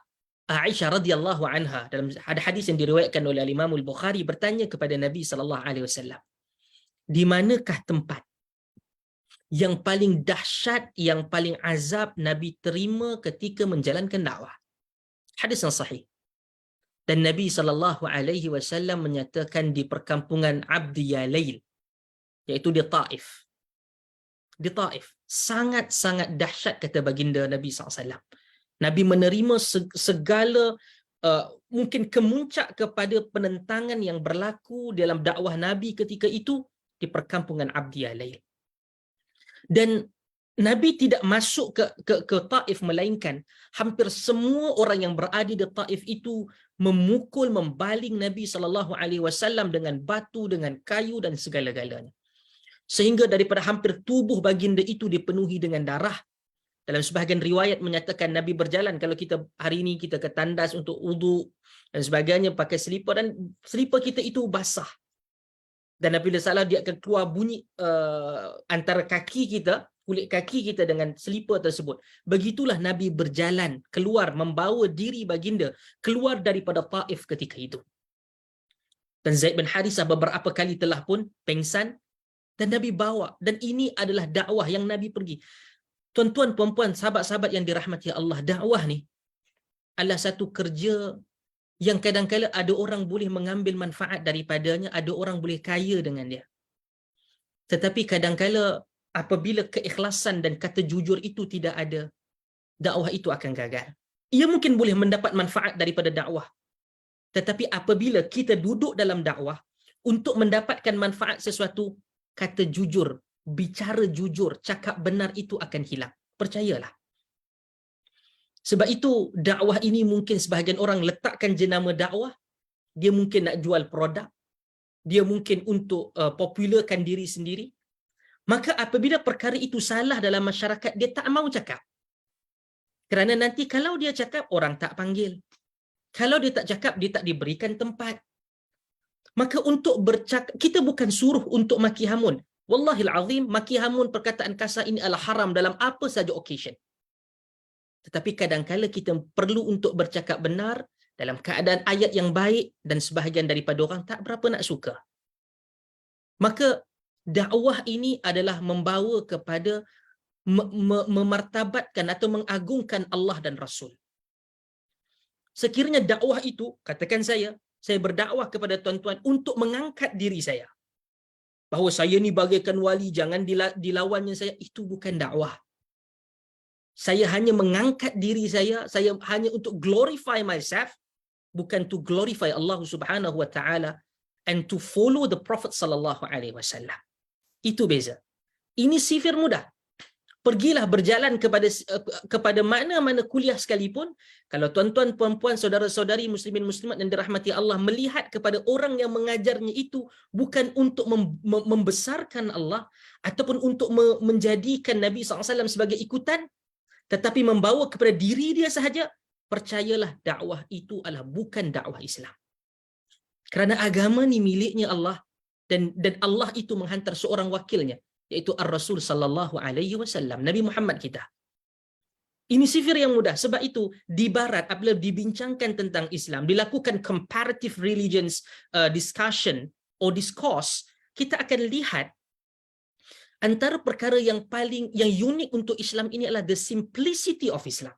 Aisyah radhiyallahu anha dalam ada hadis yang diriwayatkan oleh Imam Al-Bukhari bertanya kepada Nabi sallallahu alaihi wasallam, di manakah tempat yang paling dahsyat, yang paling azab Nabi terima ketika menjalankan dakwah? Hadis yang sahih. Dan Nabi sallallahu alaihi wasallam menyatakan di perkampungan Abdi Yalail, iaitu di Taif. Di Taif. Sangat-sangat dahsyat kata baginda Nabi SAW. Nabi menerima segala mungkin kemuncak kepada penentangan yang berlaku dalam dakwah Nabi ketika itu di perkampungan Abdi Yalail. Dan Nabi tidak masuk ke Taif, melainkan hampir semua orang yang berada di Taif itu memukul, membaling Nabi SAW dengan batu, dengan kayu dan segala-galanya. Sehingga daripada hampir tubuh baginda itu dipenuhi dengan darah. Dalam sebahagian riwayat menyatakan Nabi berjalan, kalau kita hari ini kita ke tandas untuk wudu dan sebagainya, pakai selipar, dan selipar kita itu basah. Dan apabila salah dia akan keluar bunyi antara kaki kita, kulit kaki kita dengan selipar tersebut. Begitulah Nabi berjalan keluar, membawa diri baginda keluar daripada Taif ketika itu. Dan Zaid bin Harithah beberapa kali telah pun pengsan dan Nabi bawa. Dan ini adalah dakwah yang Nabi pergi. Tuan-tuan, puan-puan, sahabat-sahabat yang dirahmati Allah, dakwah ni adalah satu kerja yang kadang-kadang ada orang boleh mengambil manfaat daripadanya, ada orang boleh kaya dengan dia. Tetapi kadang-kadang apabila keikhlasan dan kata jujur itu tidak ada, dakwah itu akan gagal. Ia mungkin boleh mendapat manfaat daripada dakwah, tetapi apabila kita duduk dalam dakwah untuk mendapatkan manfaat sesuatu, kata jujur, bicara jujur, cakap benar itu akan hilang. Percayalah. Sebab itu dakwah ini mungkin sebahagian orang letakkan jenama dakwah, dia mungkin nak jual produk, dia mungkin untuk popularkan diri sendiri. Maka apabila perkara itu salah dalam masyarakat, dia tak mau cakap. Kerana nanti kalau dia cakap, orang tak panggil. Kalau dia tak cakap, dia tak diberikan tempat. Maka untuk bercakap, kita bukan suruh untuk maki hamun. Wallahil azim, maki hamun, perkataan kasar ini adalah haram dalam apa saja occasion. Tetapi kadang-kadang kita perlu untuk bercakap benar dalam keadaan ayat yang baik, dan sebahagian daripada orang tak berapa nak suka. Maka dakwah ini adalah membawa kepada memartabatkan atau mengagungkan Allah dan Rasul. Sekiranya dakwah itu, katakan saya berdakwah kepada tuan-tuan untuk mengangkat diri saya. Bahawa saya ni bagaikan wali, jangan dilawannya saya. Itu bukan dakwah. Saya hanya mengangkat diri saya hanya untuk glorify myself, bukan to glorify Allah Subhanahu wa taala and to follow the Prophet sallallahu alaihi wasallam. Itu beza. Ini sifir mudah. Pergilah berjalan kepada mana-mana kuliah sekalipun, kalau tuan-tuan, puan-puan, saudara-saudari muslimin muslimat yang dirahmati Allah melihat kepada orang yang mengajarnya itu bukan untuk membesarkan Allah ataupun untuk menjadikan Nabi SAW sebagai ikutan, tetapi membawa kepada diri dia sahaja, percayalah dakwah itu adalah bukan dakwah Islam. Kerana agama ni miliknya Allah, dan Allah itu menghantar seorang wakilnya, iaitu Ar-Rasul sallallahu alaihi wasallam, Nabi Muhammad kita. Ini sifir yang mudah. Sebab itu di barat apabila dibincangkan tentang Islam, dilakukan comparative religions discussion or discourse, kita akan lihat antara perkara yang unik untuk Islam ini adalah the simplicity of Islam.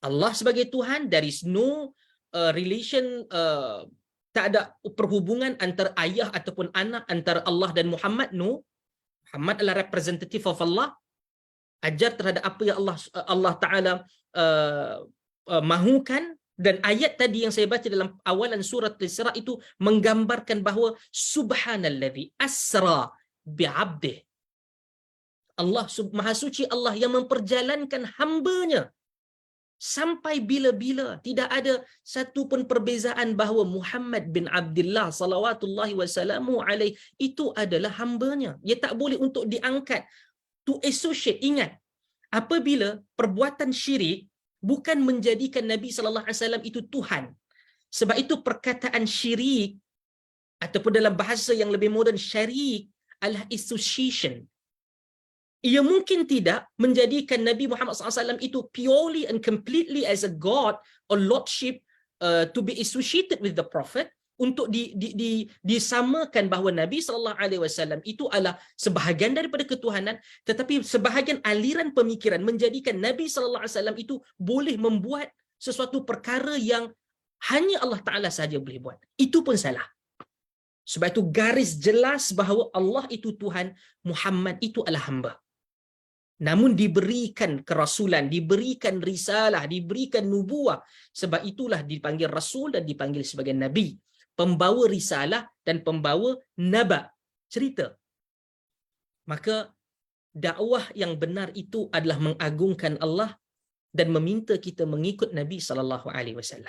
Allah sebagai Tuhan, there is no relation, tak ada perhubungan antara ayah ataupun anak antara Allah dan Muhammad. No, Muhammad adalah representative of Allah. Ajar terhadap apa yang Allah Ta'ala mahukan. Dan ayat tadi yang saya baca dalam awalan surat Al-Isra itu menggambarkan bahawa Subhanalladzi asra bi'abdih. Allah Maha Suci Allah yang memperjalankan hambanya. Sampai bila-bila tidak ada satu pun perbezaan bahawa Muhammad bin Abdullah salawatullahi wasallamu alaih itu adalah hambanya. Ia tak boleh untuk diangkat, to associate. Ingat, apabila perbuatan syirik bukan menjadikan Nabi sallallahu alaihi wasallam itu Tuhan. Sebab itu perkataan syirik ataupun dalam bahasa yang lebih moden, syarik adalah association. Ia mungkin tidak menjadikan Nabi Muhammad SAW itu purely and completely as a God or lordship to be associated with the Prophet, untuk disamakan bahawa Nabi SAW itu adalah sebahagian daripada ketuhanan, tetapi sebahagian aliran pemikiran menjadikan Nabi SAW itu boleh membuat sesuatu perkara yang hanya Allah Ta'ala sahaja boleh buat. Itu pun salah. Sebab itu garis jelas bahawa Allah itu Tuhan, Muhammad itu adalah hamba. Namun diberikan kerasulan, diberikan risalah, diberikan nubuah. Sebab itulah dipanggil Rasul dan dipanggil sebagai Nabi. Pembawa risalah dan pembawa naba, cerita. Maka dakwah yang benar itu adalah mengagungkan Allah dan meminta kita mengikut Nabi SAW.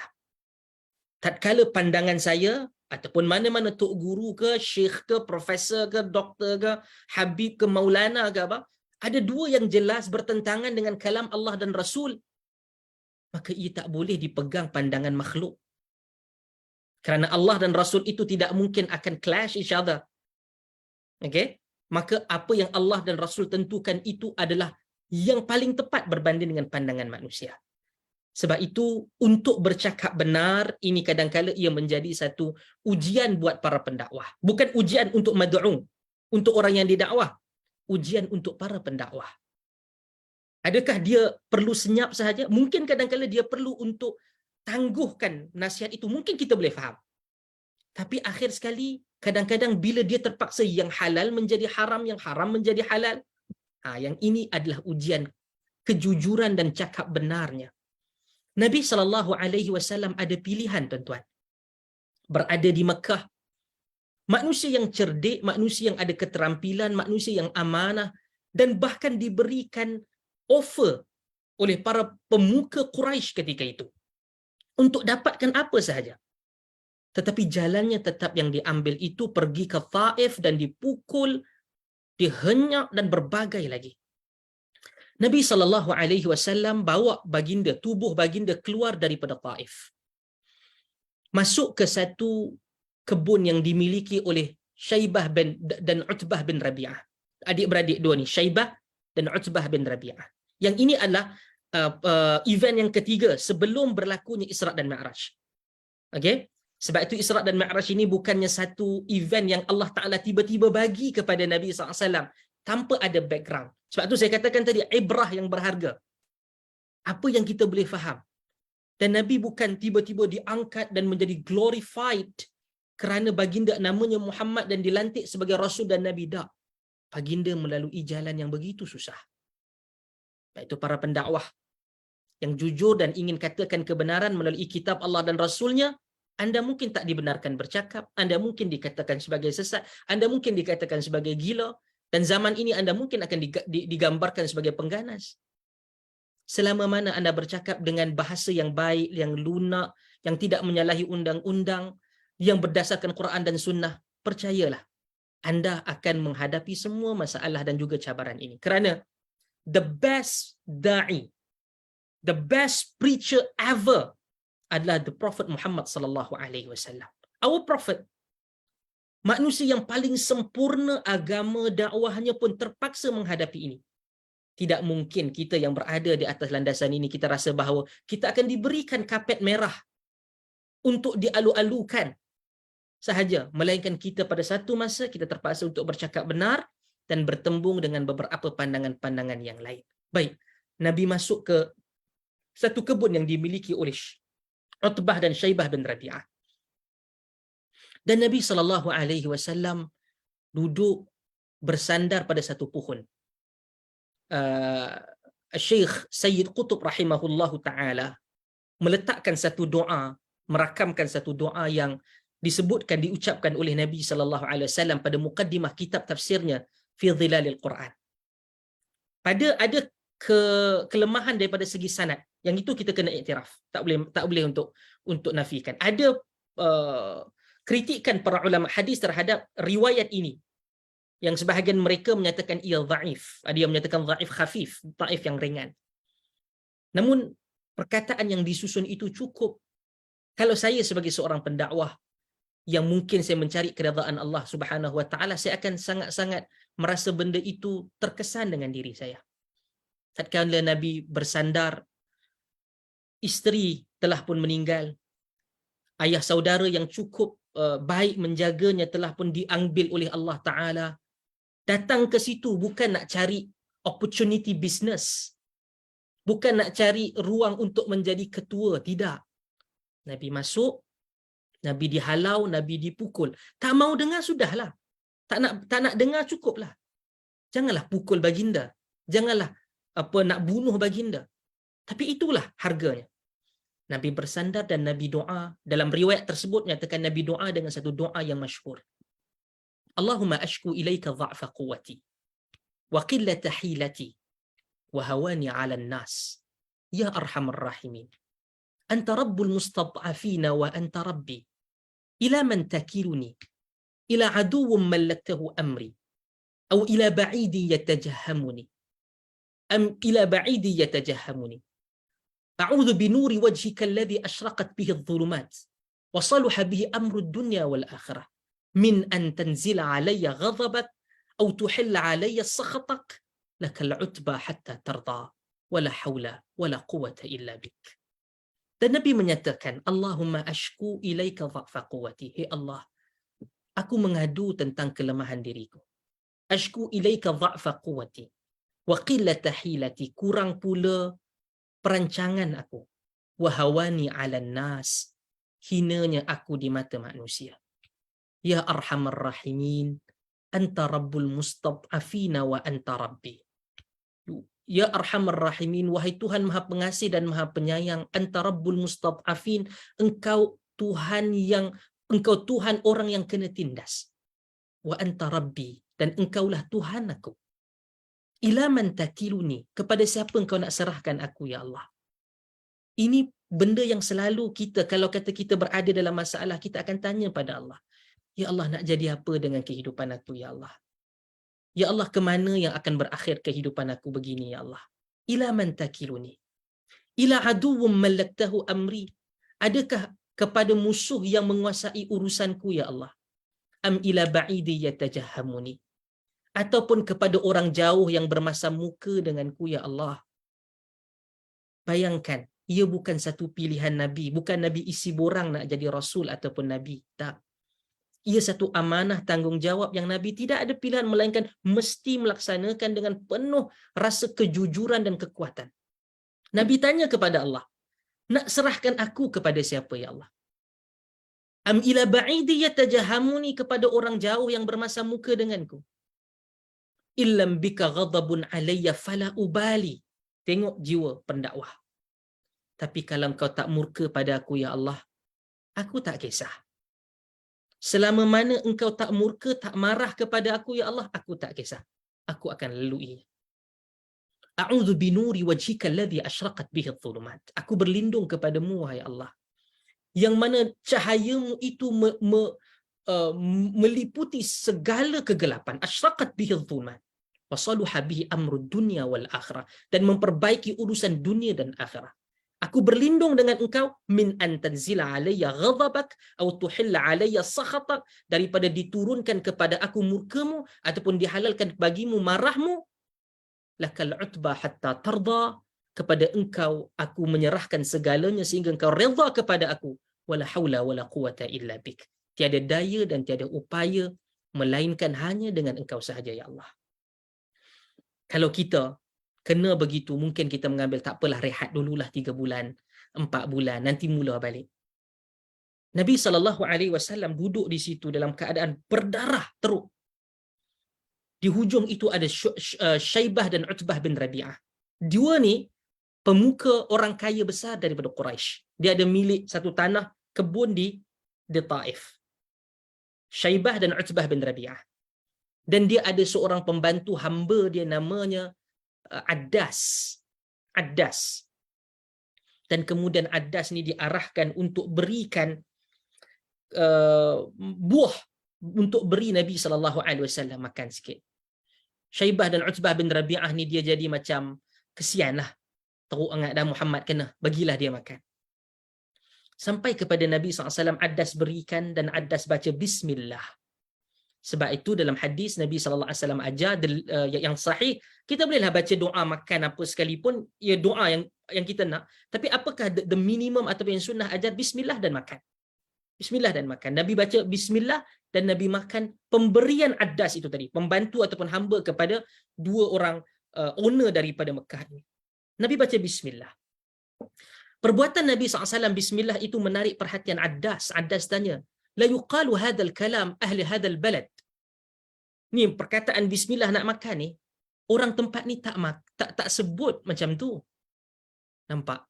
Tatkala pandangan saya ataupun mana-mana tok guru ke, syekh ke, profesor ke, doktor ke, habib ke, maulana ke apa, ada dua yang jelas bertentangan dengan kalam Allah dan Rasul, maka ia tak boleh dipegang pandangan makhluk. Kerana Allah dan Rasul itu tidak mungkin akan clash each other. Okay? Maka apa yang Allah dan Rasul tentukan itu adalah yang paling tepat berbanding dengan pandangan manusia. Sebab itu untuk bercakap benar ini kadang-kala ia menjadi satu ujian buat para pendakwah. Bukan ujian untuk mad'u, untuk orang yang didakwah. Ujian untuk para pendakwah. Adakah dia perlu senyap sahaja? Mungkin kadang-kala dia perlu untuk tangguhkan nasihat itu. Mungkin kita boleh faham. Tapi akhir sekali, kadang-kadang bila dia terpaksa yang halal menjadi haram, yang haram menjadi halal, yang ini adalah ujian kejujuran dan cakap benarnya. Nabi SAW ada pilihan, tuan-tuan. Berada di Mekah, manusia yang cerdik, manusia yang ada keterampilan, manusia yang amanah, dan bahkan diberikan offer oleh para pemuka Quraisy ketika itu untuk dapatkan apa sahaja. Tetapi jalannya tetap yang diambil itu pergi ke Taif dan dipukul, dihenyak dan berbagai lagi. Nabi SAW bawa baginda, tubuh baginda keluar daripada Taif, masuk ke satu kebun yang dimiliki oleh Syaibah dan Utbah bin Rabi'ah. Adik-beradik dua ni, Syaibah dan Utbah bin Rabi'ah. Yang ini adalah event yang ketiga sebelum berlakunya Isra' dan Mi'raj. Okay? Sebab itu Isra' dan Mi'raj ini bukannya satu event yang Allah Ta'ala tiba-tiba bagi kepada Nabi SAW tanpa ada background. Sebab itu saya katakan tadi, ibrah yang berharga. Apa yang kita boleh faham? Dan Nabi bukan tiba-tiba diangkat dan menjadi glorified kerana baginda namanya Muhammad dan dilantik sebagai Rasul dan Nabi. Tak. Baginda melalui jalan yang begitu susah. Iaitu para pendakwah yang jujur dan ingin katakan kebenaran melalui kitab Allah dan Rasulnya, anda mungkin tak dibenarkan bercakap, anda mungkin dikatakan sebagai sesat, anda mungkin dikatakan sebagai gila, dan zaman ini anda mungkin akan digambarkan sebagai pengganas. Selama mana anda bercakap dengan bahasa yang baik, yang lunak, yang tidak menyalahi undang-undang, yang berdasarkan Quran dan Sunnah, percayalah, anda akan menghadapi semua masalah dan juga cabaran ini. Kerana the best da'i, the best preacher ever adalah the Prophet Muhammad sallallahu alaihi wasallam. Our prophet, manusia yang paling sempurna agama dakwahnya pun terpaksa menghadapi ini. Tidak mungkin kita yang berada di atas landasan ini kita rasa bahawa kita akan diberikan kapet merah untuk dialu-alukan sahaja, melainkan kita pada satu masa kita terpaksa untuk bercakap benar dan bertembung dengan beberapa pandangan-pandangan yang lain. Baik, Nabi masuk ke satu kebun yang dimiliki oleh Utbah dan Syaibah bin Rabi'ah. Dan Nabi SAW duduk bersandar pada satu pohon. Syekh Sayyid Qutb rahimahullahu ta'ala meletakkan satu doa, merakamkan satu doa yang disebutkan, diucapkan oleh Nabi SAW pada mukaddimah kitab tafsirnya Fi Dhilalil Quran. Ada kelemahan daripada segi sanad, yang itu kita kena iktiraf, tak boleh untuk nafikan. Ada kritikan para ulama hadis terhadap riwayat ini, yang sebahagian mereka menyatakan ia dhaif, ada yang menyatakan dhaif khafif, dhaif yang ringan. Namun perkataan yang disusun itu cukup. Kalau saya sebagai seorang pendakwah yang mungkin saya mencari keridaan Allah Subhanahu wa taala, saya akan sangat-sangat merasa benda itu terkesan dengan diri saya. Tatkala Nabi bersandar, isteri telah pun meninggal, ayah saudara yang cukup baik menjaganya telah pun diambil oleh Allah Ta'ala. Datang ke situ bukan nak cari opportunity business, bukan nak cari ruang untuk menjadi ketua, tidak. Nabi masuk, Nabi dihalau, Nabi dipukul. Tak mau dengar, sudahlah. Tak nak dengar, cukuplah. Janganlah pukul baginda, janganlah nak bunuh baginda. Tapi itulah harganya. Nabi bersandar dan Nabi doa. Dalam riwayat tersebut nyatakan Nabi doa dengan satu doa yang masyhur. Allahumma ashku ilaika dha'fa quwwati wa qillata hilati wa hawani 'ala an-nas ya arhamar rahimin. Anta rabbul mustad'afina wa anta rabbi. Ila man takiluni? Ila aduwwin mallaktahu amri aw ila ba'idin yatajahhamuni am ila ba'idin yatajahhamuni. A'udzu binuri wajhika alladhi ashraqat bihi adh-dhulumat wa salaha bihi amru ad-dunya wal akhirah min an tanzila 'alayya ghadabak aw tuhilla 'alayya sakhatak lakal 'utba hatta tarda wala haula wala quwwata illa bik. Dan Nabi menyatakan, Allahumma ashku ilaika dha'fa quwwati. Hey Allah, aku mengadu tentang kelemahan diriku. Ashku ilaika dha'fa quwwati wa qillata hilati, kurang pula perancangan aku. Wa hawani 'alan nas, hinanya aku di mata manusia. Ya arhamar rahimin, anta rabbul mustad'afina wa anta rabbi. Ya arhamar rahimin, wahai Tuhan Maha Pengasih dan Maha Penyayang, anta rabbul mustad'afin, engkau Tuhan orang yang kena tindas. Wa anta rabbi, dan engkaulah Tuhan aku. Ila man takiluni, kepada siapa engkau nak serahkan aku ya Allah. Ini benda yang selalu kita, kalau kata kita berada dalam masalah, kita akan tanya pada Allah, ya Allah, nak jadi apa dengan kehidupan aku ya Allah? Ya Allah, ke mana yang akan berakhir kehidupan aku begini ya Allah? Ila man takiluni? Ila aduwwum mallaktahu amri? Adakah kepada musuh yang menguasai urusanku ya Allah? Am ila ba'idi yatajahhamuni? Ataupun kepada orang jauh yang bermasam muka denganku ya Allah? Bayangkan, Ia bukan satu pilihan Nabi, bukan Nabi isi borang nak jadi Rasul ataupun Nabi. Tak. Ia satu amanah tanggungjawab yang Nabi tidak ada pilihan melainkan mesti melaksanakan dengan penuh rasa kejujuran dan kekuatan. Nabi tanya kepada Allah, nak serahkan aku kepada siapa ya Allah? Am ila ba'idi yatajahamuni, kepada orang jauh yang bermasa muka denganku. Illam bika ghadabun alayya fala ubali. Tengok jiwa pendakwah. Tapi kalau engkau tak murka pada aku ya Allah, aku tak kisah. Selama mana engkau tak murka, tak marah kepada aku ya Allah, aku tak kisah. Aku akan lalui. A'udzu binuri wajhika alladhi asyraqat bihi adh-dhulumat. Aku berlindung kepadamu wahai Allah, yang mana cahayamu itu meliputi segala kegelapan. Asyraqat bihi adh-dhulumat wa saluha bihi amrud dunya wal akhirah, dan memperbaiki urusan dunia dan akhirat. Aku berlindung dengan engkau min an tanzila alayya ghadabak atau tuhilla alayya sakhatak, daripada diturunkan kepada aku murkamu ataupun dihalalkan bagimu marahmu. Lakal utba hatta tarda, kepada engkau aku menyerahkan segalanya sehingga engkau redha kepada aku. Wala haula wala quwata illa bik. Tiada daya dan tiada upaya melainkan hanya dengan engkau sahaja ya Allah. Kalau kita kena begitu, mungkin kita mengambil tak apalah, rehat dululah 3 bulan, 4 bulan, nanti mula balik. Nabi SAW duduk di situ dalam keadaan berdarah teruk. Di hujung itu ada Syaibah dan Utbah bin Rabi'ah. Dua ni pemuka orang kaya besar daripada Quraisy. Dia ada milik satu tanah kebun di Taif. Syaibah dan Utbah bin Rabi'ah. Dan dia ada seorang pembantu hamba dia namanya Addas. Dan kemudian Addas ni diarahkan untuk berikan buah, untuk beri Nabi SAW makan sikit. Syaibah dan Utbah bin Rabi'ah ni dia jadi macam kesian lah. Teruk sangat dah Muhammad kena, bagilah dia makan. Sampai kepada Nabi SAW, Addas berikan dan Addas baca Bismillah. Sebab itu dalam hadis Nabi SAW ajar yang sahih, kita bolehlah baca doa makan apa sekalipun, ya doa yang kita nak. Tapi apakah the minimum atau yang sunnah ajar Bismillah dan makan. Bismillah dan makan. Nabi baca Bismillah dan Nabi makan pemberian Addas itu tadi, pembantu ataupun hamba kepada 2 orang owner daripada Mekah ini. Nabi baca Bismillah. Perbuatan Nabi SAW Bismillah itu menarik perhatian Addas. Addas tanya, la yuqalu hadzal kalam ahli hadzal balad. Ni perkataan Bismillah nak makan ni, orang tempat ni tak sebut macam tu. Nampak?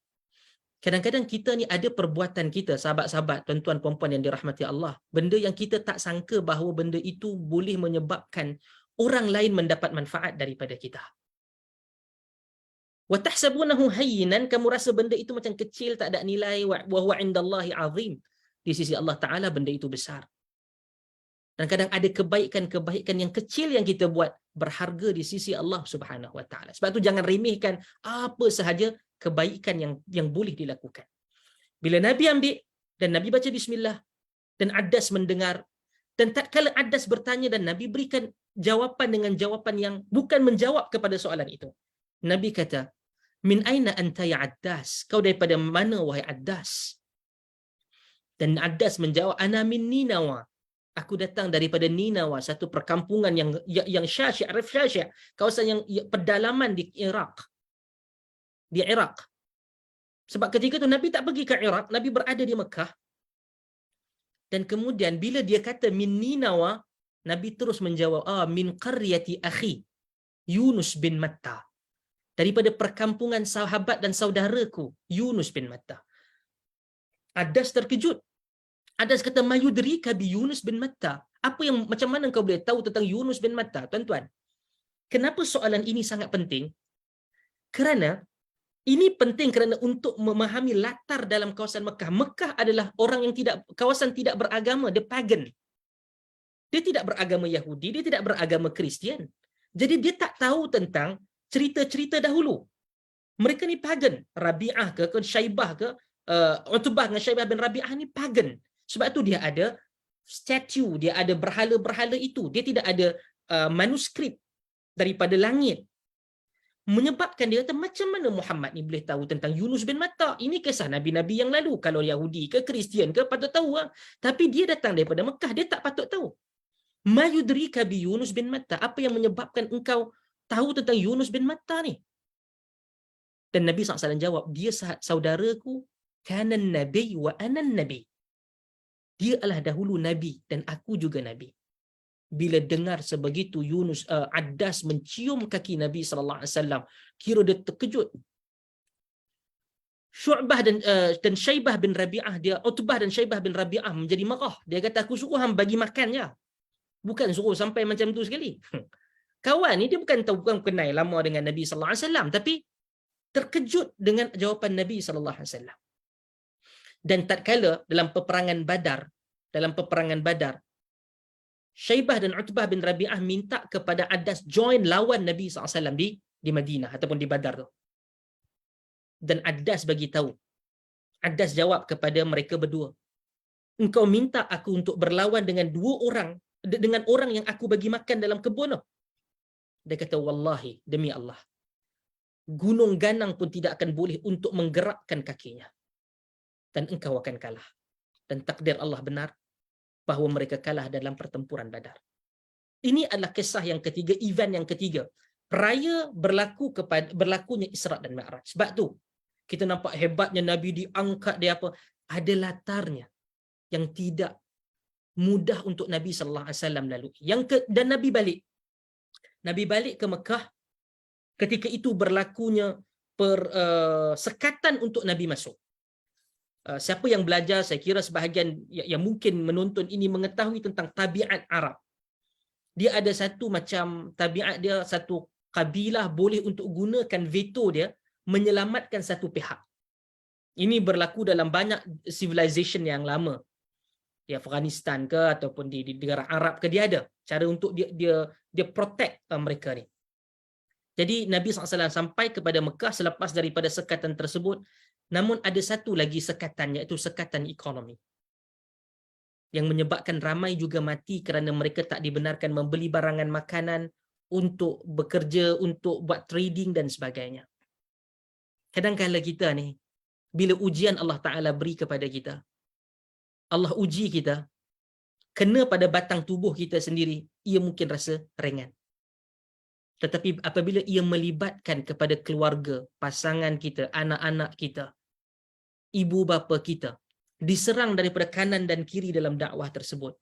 Kadang-kadang kita ni ada perbuatan kita, sahabat-sahabat, tuan-tuan puan-puan yang dirahmati Allah, benda yang kita tak sangka bahawa benda itu boleh menyebabkan orang lain mendapat manfaat daripada kita. Wa tahsabunahu hayyinan, kamu rasa benda itu macam kecil, tak ada nilai, wa huwa indallahi azim. Di sisi Allah Taala benda itu besar. Dan kadang ada kebaikan-kebaikan yang kecil yang kita buat berharga di sisi Allah Subhanahu Wa Taala. Sebab tu jangan remehkan apa sahaja kebaikan yang boleh dilakukan. Bila Nabi ambil dan Nabi baca Bismillah dan Addas mendengar, dan tatkala Addas bertanya dan Nabi berikan jawapan dengan jawapan yang bukan menjawab kepada soalan itu. Nabi kata, min aina anta ya Addas? Kau daripada mana wahai Addas? Dan Addas menjawab, ana min Ninawa. Aku datang daripada Ninawa, satu perkampungan yang Syasyi', Arif Syasyi', kawasan yang pedalaman di Iraq. Di Iraq. Sebab ketika itu Nabi tak pergi ke Iraq, Nabi berada di Mekah. Dan kemudian bila dia kata min Ninawa, Nabi terus menjawab, min qaryati akhi Yunus bin Matta. Daripada perkampungan sahabat dan saudaraku Yunus bin Matta. Addas terkejut. Addas kata, mayudrika bi Yunus bin Matta. Apa yang, macam mana kau boleh tahu tentang Yunus bin Matta? Tuan-tuan, kenapa soalan ini sangat penting? Kerana ini penting kerana untuk memahami latar dalam kawasan Mekah. Mekah adalah orang yang kawasan tidak beragama, dia pagan. Dia tidak beragama Yahudi, dia tidak beragama Kristian. Jadi dia tak tahu tentang cerita-cerita dahulu. Mereka ni pagan. Rabi'ah ke Syaibah ke, Utbah dengan Syaibah bin Rabi'ah ni pagan. Sebab tu dia ada statue, dia ada berhala-berhala itu. Dia tidak ada manuskrip daripada langit. menyebabkan dia kata, macam mana Muhammad ni boleh tahu tentang Yunus bin Matta? Ini kisah Nabi-Nabi yang lalu. Kalau Yahudi ke Kristian ke patut tahu lah. Tapi dia datang daripada Mekah, dia tak patut tahu. Ma yudrika bi Yunus bin Matta? Apa yang menyebabkan engkau tahu tentang Yunus bin Matta ni? Dan Nabi SAW jawab, dia saudaraku, kanan nabi wa anan nabi. Dia adalah dahulu Nabi dan aku juga Nabi. Bila dengar sebegitu Yunus Addas mencium kaki Nabi SAW, kira dia terkejut. Syu'bah dan Syaibah bin Rabi'ah, Utbah dan Syaibah bin Rabi'ah menjadi marah. Dia kata, aku suruh hang bagi makan je. Bukan suruh sampai macam tu sekali. Kawan ni dia bukan kenal lama dengan Nabi SAW, tapi terkejut dengan jawapan Nabi SAW. Dan tatkala dalam peperangan Badar, Syaibah dan Utbah bin Rabi'ah minta kepada Addas join lawan Nabi SAW di Madinah ataupun di Badar tu. Dan Addas bagi tahu. Addas jawab kepada mereka berdua, engkau minta aku untuk berlawan dengan dengan orang yang aku bagi makan dalam kebun. Dia kata, wallahi, demi Allah, gunung ganang pun tidak akan boleh untuk menggerakkan kakinya. Dan engkau akan kalah. Dan takdir Allah benar bahawa mereka kalah dalam pertempuran Badar. Ini adalah kisah yang ketiga, event yang ketiga. Peraya berlakunya Isra' dan Mi'raj. Sebab tu kita nampak hebatnya Nabi diangkat, dia apa? Ada latarnya yang tidak mudah untuk Nabi sallallahu alaihi wasallam lalui. Dan Nabi balik ke Mekah. Ketika itu berlakunya sekatan untuk Nabi masuk. Siapa yang belajar, saya kira sebahagian yang mungkin menonton ini mengetahui tentang tabiat Arab. Dia ada satu macam tabiat dia, satu kabilah boleh untuk gunakan veto dia menyelamatkan satu pihak. Ini berlaku dalam banyak civilization yang lama. Di Afghanistan ke ataupun di negara Arab ke, dia ada cara untuk dia protect mereka ni. Jadi Nabi SAW sampai kepada Mekah selepas daripada sekatan tersebut. Namun ada satu lagi sekatan, iaitu sekatan ekonomi, yang menyebabkan ramai juga mati kerana mereka tak dibenarkan membeli barangan makanan untuk bekerja, untuk buat trading dan sebagainya. Kadang-kadang kita ni, bila ujian Allah Ta'ala beri kepada kita, Allah uji kita, kena pada batang tubuh kita sendiri, ia mungkin rasa ringan. Tetapi apabila ia melibatkan kepada keluarga, pasangan kita, anak-anak kita, ibu bapa kita, diserang daripada kanan dan kiri dalam dakwah tersebut,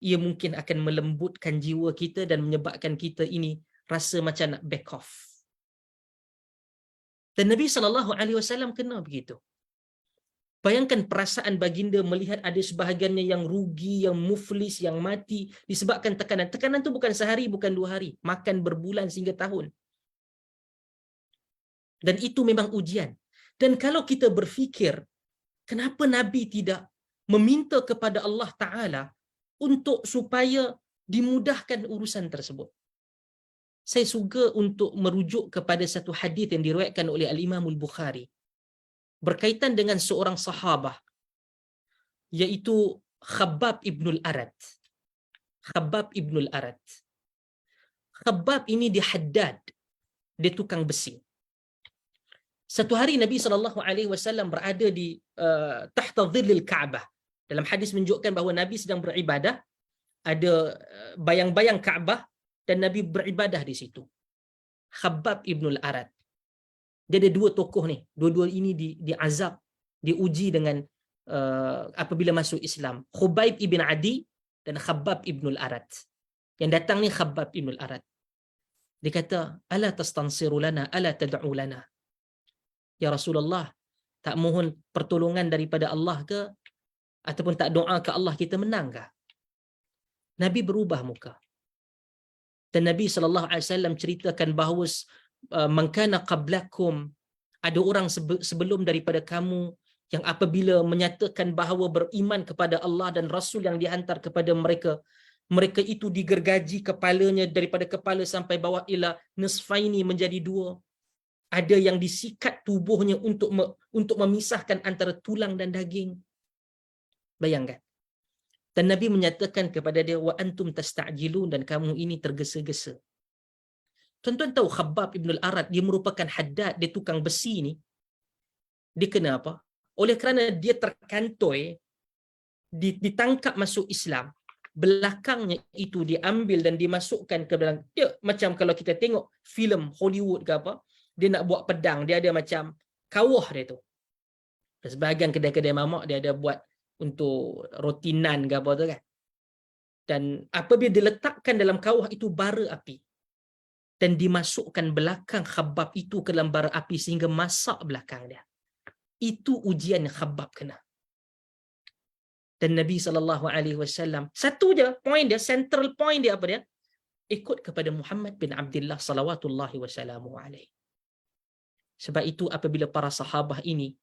ia mungkin akan melembutkan jiwa kita dan menyebabkan kita ini rasa macam nak back off. Dan Nabi SAW kena begitu. Bayangkan perasaan baginda melihat ada sebahagiannya yang rugi, yang muflis, yang mati disebabkan tekanan. Tekanan tu bukan sehari, bukan 2 hari. Makan berbulan sehingga tahun. Dan itu memang ujian. Dan kalau kita berfikir, kenapa Nabi tidak meminta kepada Allah Ta'ala untuk supaya dimudahkan urusan tersebut? Saya suka untuk merujuk kepada satu hadis yang diriwayatkan oleh Al-Imam Al-Bukhari berkaitan dengan seorang sahabah, iaitu Khabbab Ibnul Arad. Khabbab Ibnul Arad. Khabbab ini dia haddad, dia tukang besi. Satu hari Nabi SAW berada di tahta dhillil Ka'bah. Dalam hadis menunjukkan bahawa Nabi sedang beribadah, ada bayang-bayang Ka'bah dan Nabi beribadah di situ. Khabbab Ibnul Arad. Dia ada 2 tokoh ni. Dua-dua ini diazab, diuji dengan apabila masuk Islam. Khubayb ibn Adi dan Khabbab Ibnul Arad. Yang datang ni Khabbab Ibnul Arad. Dia kata, ala tastansiru lana, ala tad'u lana. Ya Rasulullah, tak mohon pertolongan daripada Allah ke? Ataupun tak doa ke Allah kita menang ke? Nabi berubah muka. Dan Nabi SAW ceritakan bahawa man kana qablakum, ada orang sebelum daripada kamu yang apabila menyatakan bahawa beriman kepada Allah dan Rasul yang dihantar kepada mereka, mereka itu digergaji kepalanya daripada kepala sampai bawah ila nisfaini, menjadi 2. Ada yang disikat tubuhnya untuk memisahkan antara tulang dan daging. Bayangkan. Dan Nabi menyatakan kepada dia, wa antum tasta'jilun, dan kamu ini tergesa-gesa. Tuan-tuan tahu Khabbab Ibn al-Arat, dia merupakan haddad, dia tukang besi ni. Dia kena apa? Oleh kerana dia terkantoi, ditangkap masuk Islam, belakangnya itu diambil dan dimasukkan ke dalam, dia macam kalau kita tengok filem Hollywood ke apa, dia nak buat pedang, dia ada macam kawah dia tu. Sebahagian kedai-kedai mamak dia ada buat untuk roti nan ke apa tu kan. Dan apabila diletakkan dalam kawah itu bara api dan dimasukkan belakang Khabbab itu ke dalam bara api sehingga masak belakang dia. Itu ujian yang Khabbab kena. Dan Nabi SAW, satu je point dia, central point dia apa dia? Ikut kepada Muhammad bin Abdullah salawatullahi wasallamu alaihi. Sebab itu apabila para sahabah ini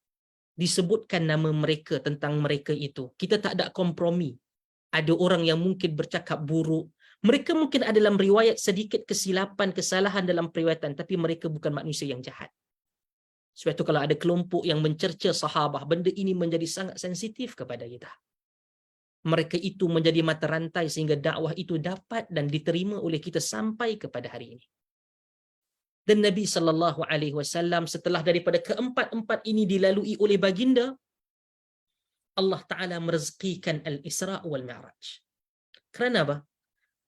disebutkan nama mereka tentang mereka itu, kita tak ada kompromi. Ada orang yang mungkin bercakap buruk, mereka mungkin ada dalam riwayat sedikit kesilapan, kesalahan dalam periwayatan, tapi mereka bukan manusia yang jahat. Sebab itu kalau ada kelompok yang mencerca sahabah, benda ini menjadi sangat sensitif kepada kita. Mereka itu menjadi mata rantai sehingga dakwah itu dapat dan diterima oleh kita sampai kepada hari ini. Dan Nabi SAW setelah daripada keempat-empat ini dilalui oleh baginda, Allah Ta'ala merezekikan Al-Isra' wal-Mi'raj. Kerana apa?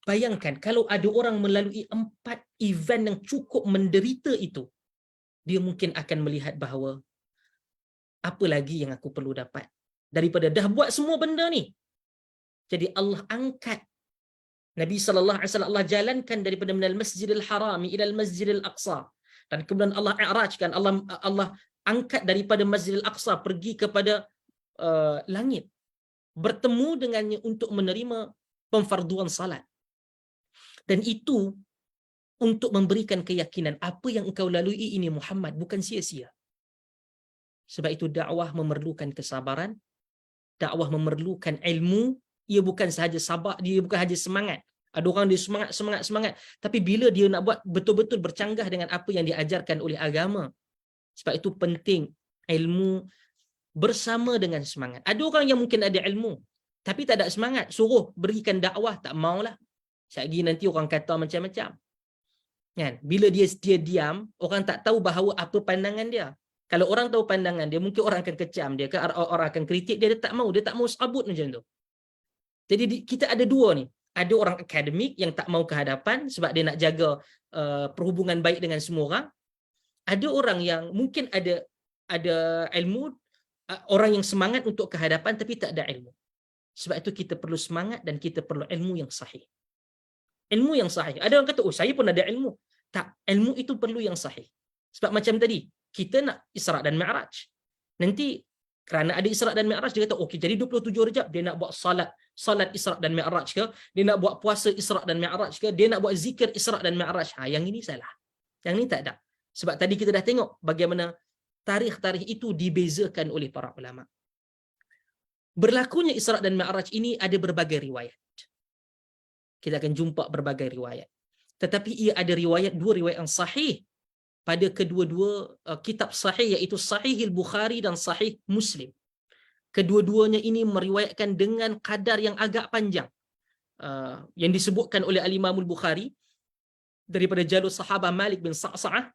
Bayangkan kalau ada orang melalui 4 event yang cukup menderita itu, dia mungkin akan melihat bahawa apa lagi yang aku perlu dapat daripada dah buat semua benda ni. Jadi Allah angkat Nabi SAW, Allah jalankan daripada minal masjidil harami ilal masjidil aqsa, dan kemudian Allah i'rajkan, Allah angkat daripada masjidil aqsa pergi kepada langit, bertemu dengannya untuk menerima pemfarduan salat. Dan itu untuk memberikan keyakinan apa yang engkau lalui ini Muhammad bukan sia-sia. Sebab itu dakwah memerlukan kesabaran, dakwah memerlukan ilmu. Ia bukan sahaja sabar, dia bukan sahaja semangat. Ada orang dia semangat, tapi bila dia nak buat betul-betul bercanggah dengan apa yang diajarkan oleh agama. Sebab itu penting ilmu bersama dengan semangat. Ada orang yang mungkin ada ilmu tapi tak ada semangat, suruh berikan dakwah tak maulah. Sekali nanti orang kata macam-macam. Kan? Bila dia diam, orang tak tahu bahawa apa pandangan dia. Kalau orang tahu pandangan dia, mungkin orang akan kecam dia, orang akan kritik dia, dia tak mau sabut macam tu. Jadi kita ada dua ni. Ada orang akademik yang tak mau ke hadapan sebab dia nak jaga perhubungan baik dengan semua orang. Ada orang yang mungkin ada ilmu, orang yang semangat untuk ke hadapan tapi tak ada ilmu. Sebab itu kita perlu semangat dan kita perlu ilmu yang sahih. Ilmu yang sahih. Ada orang kata, oh saya pun ada ilmu. Tak, ilmu itu perlu yang sahih. Sebab macam tadi, kita nak Isra' dan Mi'raj. Nanti kerana ada Isra' dan Mi'raj, dia kata, okey, jadi 27 Rejab, dia nak buat salat Isra' dan Mi'raj ke? Dia nak buat puasa Isra' dan Mi'raj ke? Dia nak buat zikir Isra' dan Mi'raj. Yang ini salah. Yang ini tak ada. Sebab tadi kita dah tengok bagaimana tarikh-tarikh itu dibezakan oleh para ulama. Berlakunya Isra' dan Mi'raj ini ada berbagai riwayat. Kita akan jumpa berbagai riwayat. Tetapi ia ada dua riwayat yang sahih pada kedua-dua kitab sahih, iaitu Sahih Al-Bukhari dan Sahih Muslim. Kedua-duanya ini meriwayatkan dengan kadar yang agak panjang. Yang disebutkan oleh Al-Imam Al-Bukhari daripada jalur sahabah Malik bin Sa'sa'ah,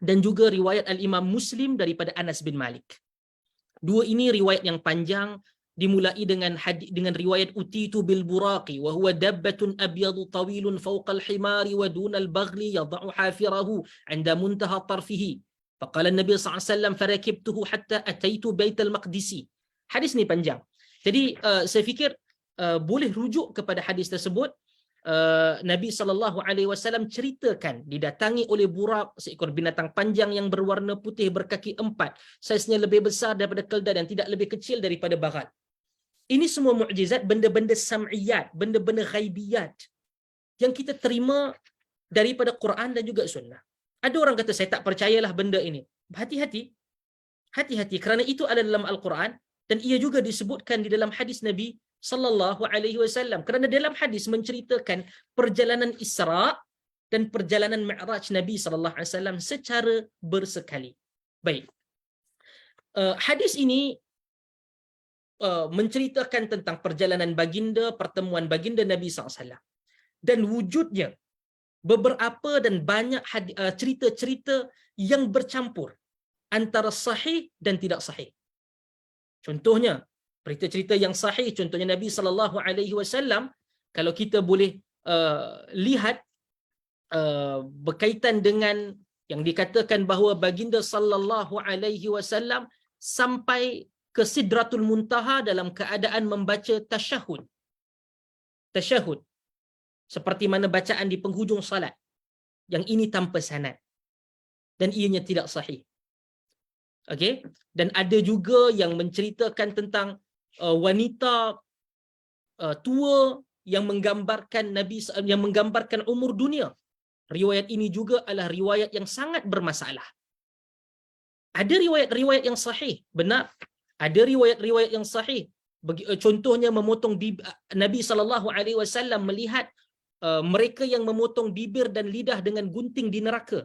dan juga riwayat Al-Imam Muslim daripada Anas bin Malik. Dua ini riwayat yang panjang, dimulai dengan riwayat utitu bil buraqi wa huwa dabbatun abyadu tawilun fawqa al-himari wa duna al-baghli yad'u hafirahu 'inda muntaha tarfihi. Faqala an-nabi sallallahu alaihi wasallam farakibtuhu hatta ataitu bait al-maqdisi. Hadis ni panjang. Jadi saya fikir boleh rujuk kepada hadis tersebut. Nabi SAW ceritakan didatangi oleh buraq, seekor binatang panjang yang berwarna putih berkaki 4, saiznya lebih besar daripada keldai dan tidak lebih kecil daripada barat. Ini semua mukjizat, benda-benda sam'iyat, benda-benda ghaibiyat yang kita terima daripada Quran dan juga sunnah. Ada orang kata saya tak percayalah benda ini. Hati-hati. Hati-hati kerana itu ada dalam Al-Quran dan ia juga disebutkan di dalam hadis Nabi sallallahu alaihi wasallam. Kerana dalam hadis menceritakan perjalanan Isra' dan perjalanan Mi'raj Nabi sallallahu alaihi wasallam secara bersekali. Baik. Hadis ini menceritakan tentang perjalanan baginda, pertemuan baginda Nabi SAW, dan wujudnya beberapa dan banyak cerita-cerita yang bercampur antara sahih dan tidak sahih. Contohnya, cerita-cerita yang sahih, contohnya Nabi SAW, kalau kita boleh lihat berkaitan dengan yang dikatakan bahawa baginda SAW sampai ke Sidratul Muntaha dalam keadaan membaca tasyahud. Tasyahud seperti mana bacaan di penghujung salat. Yang ini tanpa sanad dan ianya tidak sahih. Okey, dan ada juga yang menceritakan tentang wanita tua yang menggambarkan yang menggambarkan umur dunia. Riwayat ini juga adalah riwayat yang sangat bermasalah. Ada riwayat-riwayat yang sahih, benar. Ada riwayat-riwayat yang sahih. Contohnya memotong Nabi SAW melihat mereka yang memotong bibir dan lidah dengan gunting di neraka.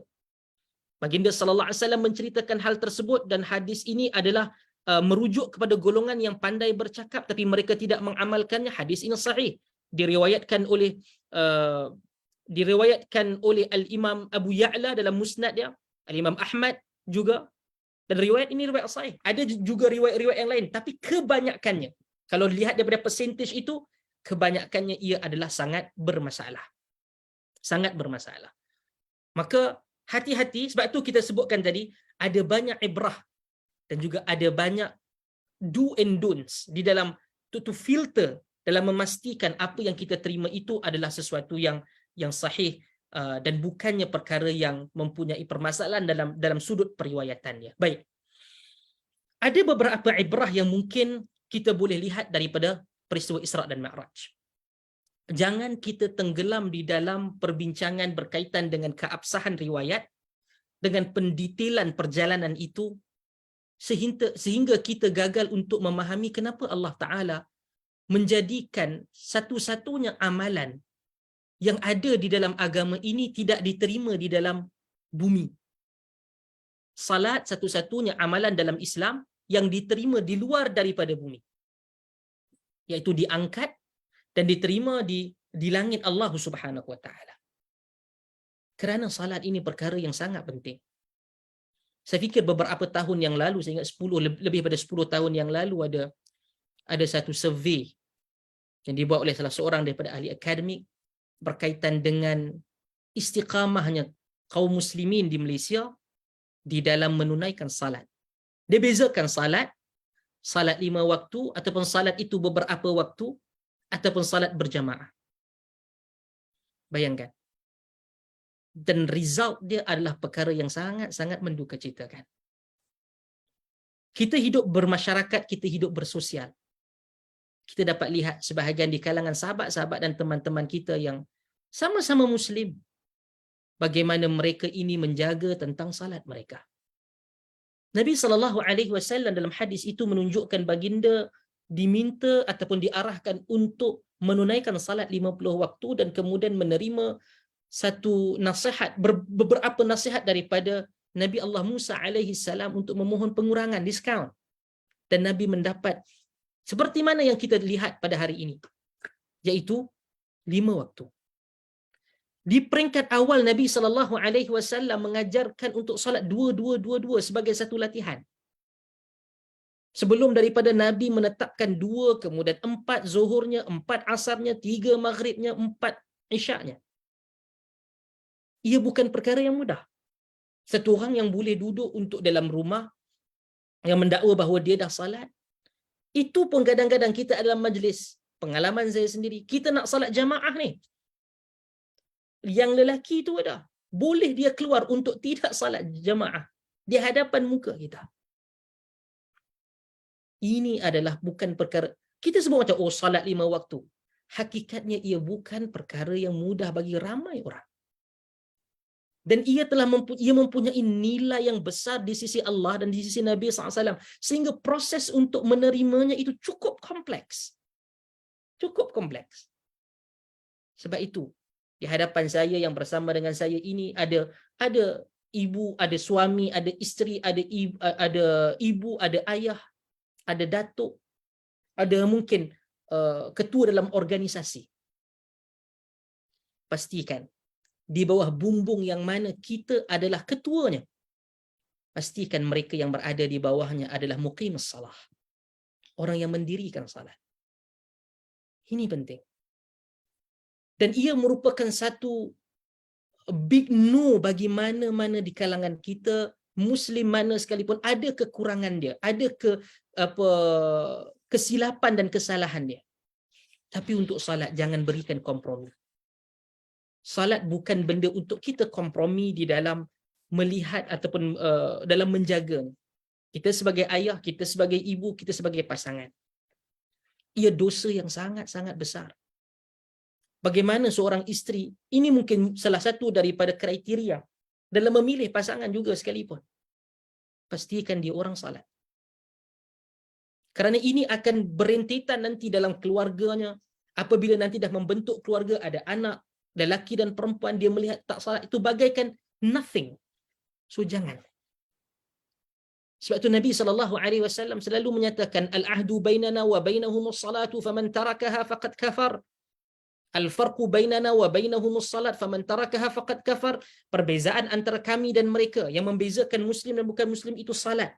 Baginda sallallahu alaihi wasallam menceritakan hal tersebut dan hadis ini adalah merujuk kepada golongan yang pandai bercakap tapi mereka tidak mengamalkannya. Hadis ini sahih. Diriwayatkan oleh Al-Imam Abu Ya'la dalam musnad dia, Al-Imam Ahmad juga, dan riwayat ini riwayat sahih. Ada juga riwayat-riwayat yang lain tapi kebanyakannya, kalau lihat daripada persentage itu, kebanyakannya ia adalah sangat bermasalah. Sangat bermasalah. Maka hati-hati, sebab tu kita sebutkan tadi ada banyak ibrah dan juga ada banyak do and don'ts di dalam to filter dalam memastikan apa yang kita terima itu adalah sesuatu yang sahih dan bukannya perkara yang mempunyai permasalahan dalam sudut periwayatannya. Baik. Ada beberapa ibrah yang mungkin kita boleh lihat daripada peristiwa Isra' dan Mi'raj. Jangan kita tenggelam di dalam perbincangan berkaitan dengan keabsahan riwayat, dengan pendetailan perjalanan itu, sehingga kita gagal untuk memahami kenapa Allah Ta'ala menjadikan satu-satunya amalan yang ada di dalam agama ini tidak diterima di dalam bumi. Salat satu-satunya amalan dalam Islam yang diterima di luar daripada bumi, iaitu diangkat dan diterima di langit Allah Subhanahu wa taala. Kerana salat ini perkara yang sangat penting. Saya fikir beberapa tahun yang lalu, saya ingat lebih pada 10 tahun yang lalu ada satu survey yang dibuat oleh salah seorang daripada ahli akademik berkaitan dengan istiqamahnya kaum muslimin di Malaysia di dalam menunaikan salat. Dia bezakan salat 5 waktu ataupun salat itu beberapa waktu ataupun salat berjamaah. Bayangkan. Dan result dia adalah perkara yang sangat-sangat mendukacitakan. Kita hidup bermasyarakat, kita hidup bersosial. Kita dapat lihat sebahagian di kalangan sahabat-sahabat dan teman-teman kita yang sama-sama Muslim, bagaimana mereka ini menjaga tentang salat mereka. Nabi SAW dalam hadis itu menunjukkan baginda diminta ataupun diarahkan untuk menunaikan salat 50 waktu dan kemudian menerima satu nasihat, beberapa nasihat daripada Nabi Allah Musa alaihi salam untuk memohon pengurangan, diskaun. Dan Nabi mendapat seperti mana yang kita lihat pada hari ini, iaitu 5 waktu. Di peringkat awal Nabi SAW mengajarkan untuk salat 2-2-2-2 sebagai satu latihan. Sebelum daripada Nabi menetapkan 2, kemudian 4 zuhurnya, 4 asarnya, 3 maghribnya, 4 isyaknya. Ia bukan perkara yang mudah. Satu orang yang boleh duduk untuk dalam rumah yang mendakwa bahawa dia dah salat, itu pun kadang-kadang kita dalam majlis, pengalaman saya sendiri, kita nak salat jamaah ni, yang lelaki tu ada, boleh dia keluar untuk tidak salat jamaah di hadapan muka kita. Ini adalah bukan perkara, kita sebut macam, oh salat 5 waktu. Hakikatnya ia bukan perkara yang mudah bagi ramai orang. Dan ia telah mempunyai nilai yang besar di sisi Allah dan di sisi Nabi SAW. Sehingga proses untuk menerimanya itu cukup kompleks. Cukup kompleks. Sebab itu, di hadapan saya yang bersama dengan saya ini ada ibu, ada suami, ada isteri, ada ibu, ada ayah, ada datuk, ada mungkin ketua dalam organisasi. Pastikan di bawah bumbung yang mana kita adalah ketuanya, pastikan mereka yang berada di bawahnya adalah muqimus salah, orang yang mendirikan salat. Ini penting. Dan ia merupakan satu big no bagi mana-mana di kalangan kita, Muslim mana sekalipun, ada kekurangan dia, ada kesilapan dan kesalahan dia. Tapi untuk salat jangan berikan kompromi. Salat bukan benda untuk kita kompromi di dalam melihat ataupun dalam menjaga. Kita sebagai ayah, kita sebagai ibu, kita sebagai pasangan. Ia dosa yang sangat-sangat besar. Bagaimana seorang isteri, ini mungkin salah satu daripada kriteria dalam memilih pasangan juga sekalipun. Pastikan dia orang salat. Kerana ini akan berentetan nanti dalam keluarganya. Apabila nanti dah membentuk keluarga, ada anak, lelaki dan perempuan, dia melihat tak salat, itu bagaikan nothing. So jangan. Sebab itu Nabi SAW selalu menyatakan, al-ahdu bainana wa bainahumus salatu faman tarakaha faqad kafar. Al-farqu bainana wa bainahumus salat faman tarakaha faqad kafar. Perbezaan antara kami dan mereka, yang membezakan Muslim dan bukan Muslim itu salat.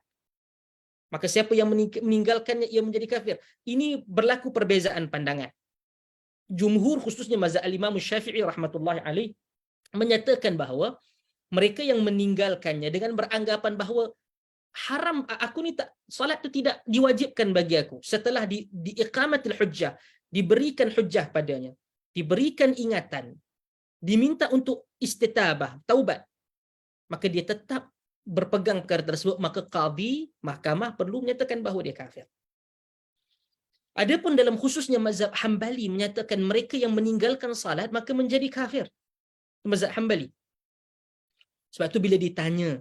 Maka siapa yang meninggalkannya, ia menjadi kafir. Ini berlaku perbezaan pandangan. Jumhur, khususnya mazhab al-Imam Syafi'i rahmatullahi alaih, menyatakan bahawa mereka yang meninggalkannya dengan beranggapan bahawa haram, aku ni tak, salat tu tidak diwajibkan bagi aku. Setelah diiqamatil hujjah, diberikan hujjah padanya, diberikan ingatan, diminta untuk istitabah, taubat, maka dia tetap berpegang perkara tersebut, maka qadhi, mahkamah perlu menyatakan bahawa dia kafir. Adapun dalam khususnya mazhab Hambali menyatakan mereka yang meninggalkan salat maka menjadi kafir. Mazhab Hambali. Sebab tu bila ditanya,